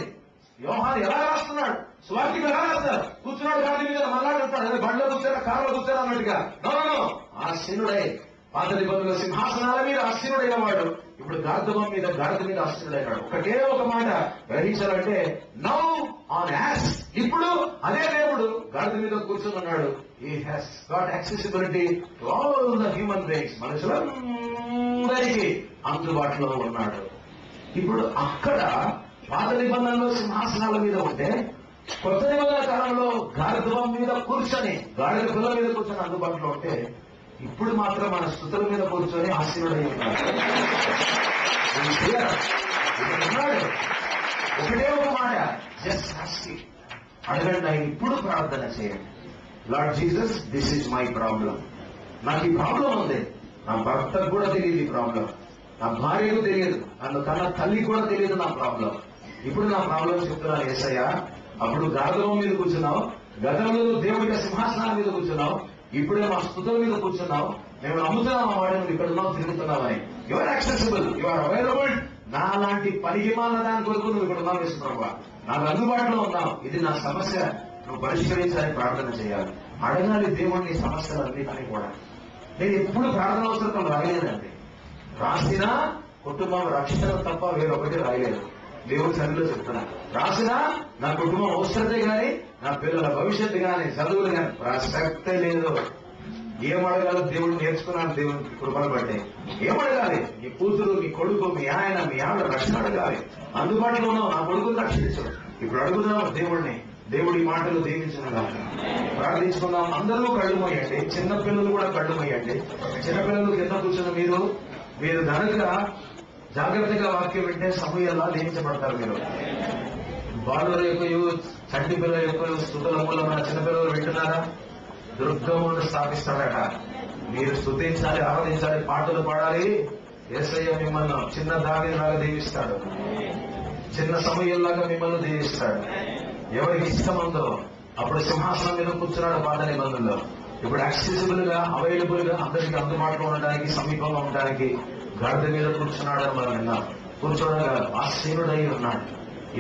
యోహాను ఎలా రాస్తున్నాడు, స్వార్థికి ఎలా రాస్తారు, కూర్చున్నాడు గాడి మీద మళ్ళాడుతాడు, అదే బండ్లో కూర్చారా, కారులో కూర్చారా అన్నట్టుగా. నో, ఆసీనుడై. పాత నిబంధనలో సింహాసనాల మీద ఆసీనుడైన వాడు ఇప్పుడు గాడిద మీద ఆసీనుడైనాడు. ఒకటే ఒక మాట గ్రహించాలంటే, నౌ ఆన్ యాస్, ఇప్పుడు అదే దేవుడు గాడిద మీద కూర్చొని ఉన్నాడు. He has got accessibility to all the human beings. మనుషులందరికీ అందుబాటులో ఉన్నాడు. ఇప్పుడు అక్కడ పాత నిబంధనలో సింహాసనాల మీద ఉంటే, కొత్త నిబంధన కాలంలో గాడిద మీద కూర్చొని, గాడిద పిల్ల మీద కూర్చొని అందుబాటులో ఉంటే, ఇప్పుడు మాత్రం మన స్తుతుల మీద కూర్చొని ఆశీనుడై ఉన్నాడు. ఒకటే ఒక మాట, జస్ట్ ఆస్కింగ్, అడగండి, ఆయన ఇప్పుడు ప్రార్థన చేయండి. Lord Jesus, this is my problem. నాకు ఈ ప్రాబ్లం ఉంది. నా భర్తకు కూడా తెలియదు ఈ ప్రాబ్లం, నా భార్యకు తెలియదు, నన్ను కన్న తల్లికి కూడా తెలియదు నా ప్రాబ్లం. ఇప్పుడు నా ప్రాబ్లం చెప్తున్నాను యేసయ్యా. అప్పుడు గాడిద మీద కూర్చున్నావు, గతంలో దేవుడికి సింహాసనాల మీద కూర్చున్నావు, ఇప్పుడే మా స్తుతుల మీద కూర్చున్నావు. మేము నమ్ముతున్నాం ఆ వాడిని, ఇక్కడ ఉన్నావు, తిరుగుతున్నామని. You're accessible, you're available. నా లాంటి పనికిమాలిన దాని కొరకు నువ్వు ఇక్కడ ఉన్నావు యేసుప్రభు, నాకు అందుబాటులో ఉన్నావు. ఇది నా సమస్య, నువ్వు పరిష్కరించాలని ప్రార్థన చేయాలి. అడగాలి దేవుడిని సమస్యలన్నిటినీ కూడా. నేను ఎప్పుడు ప్రార్థన అవసరం రాయలేదండి. రాసినా కుటుంబం రక్షణ తప్ప వేరొకటి రాయలేదు. దేవుడి సన్నిధిలో చెప్తున్నా, రాసినా నా కుటుంబం అవసరతే గాని, నా పిల్లల భవిష్యత్తు గాని, చదువులు గాని ప్రసక్తే లేదు. ఏమడగాలో దేవుడు నేర్చుకున్నాను. దేవుడికి కృపను బట్టి ఏమడగాలి? నీ కూతురు, నీ కొడుకు, మీ ఆయన, మీ ఆవిడ రక్షణ అడగాలి. అందుబాటులో ఉన్నావు, నా కొడుకుని రక్షించు. ఇప్పుడు అడుగుదాం దేవుడిని. దేవుడి మాటలు దీవించుగా ప్రార్థించుకుందాం. అందరూ కళ్ళు మొయ్యండి, చిన్నపిల్లలు కూడా కళ్ళు మొయ్యండి. చిన్నపిల్లలు కింద కూర్చున్న మీరు కనుక జాగ్రత్తగా వాక్యం వింటే సమూహంలా దీవించబడతారు. మీరు బాలుల యొక్క, చంటి పిల్లల యొక్క స్తుతుల మూలమైన చిన్నపిల్లలు వింటున్నారా? దుర్గమును స్థాపిస్తాడట. మీరు స్తుతించాలి, ఆరాధించాలి, పాటలు పాడాలి. యేసయ్య మిమ్మల్ని చిన్న దావీదులాగా దీవిస్తాడు, చిన్న సమయంలాగా మిమ్మల్ని దీవిస్తాడు. ఎవరికి ఇష్టం ఉందో అప్పుడు సింహాసనం మీద కూర్చున్నాడు పాత నిబంధనలో. ఇప్పుడు యాక్సెసిబుల్ గా, అవైలబుల్ గా, అందరికీ అందుబాటులో ఉండడానికి, సమీపంగా ఉండడానికి గాడిద మీద కూర్చున్నాడని మనం విన్నాం. కూర్చోడగా ఆసీనుడై ఉన్నాడు.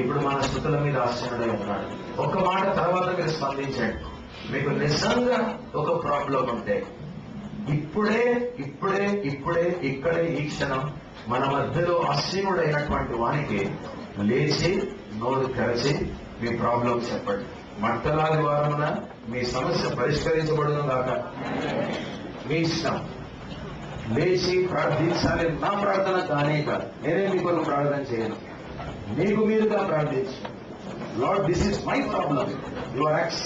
ఇప్పుడు మన స్తుతుల మీద ఆసీనుడై ఉన్నాడు. ఒక్క మాట తర్వాత మీరు స్పందించండి. మీకు నిజంగా ఒక ప్రాబ్లం ఉంటే ఇప్పుడే ఇక్కడే ఈ క్షణం మన మధ్యలో ఆసీనుడైనటువంటి వానికి లేచి నోరు తెరచి మీ ప్రాబ్లం చెప్పండి. మంటలాది వారమున మీ సమస్య పరిష్కరించబడును గాక. మీ ఇష్టం. లేచి ప్రార్థించాలి. నా ప్రార్థన కానే కాదు, నేనే మీ కొరకు ప్రార్థన చేయను. మీకు మీరుగా ప్రార్థించు. Lord, this is my problem, you are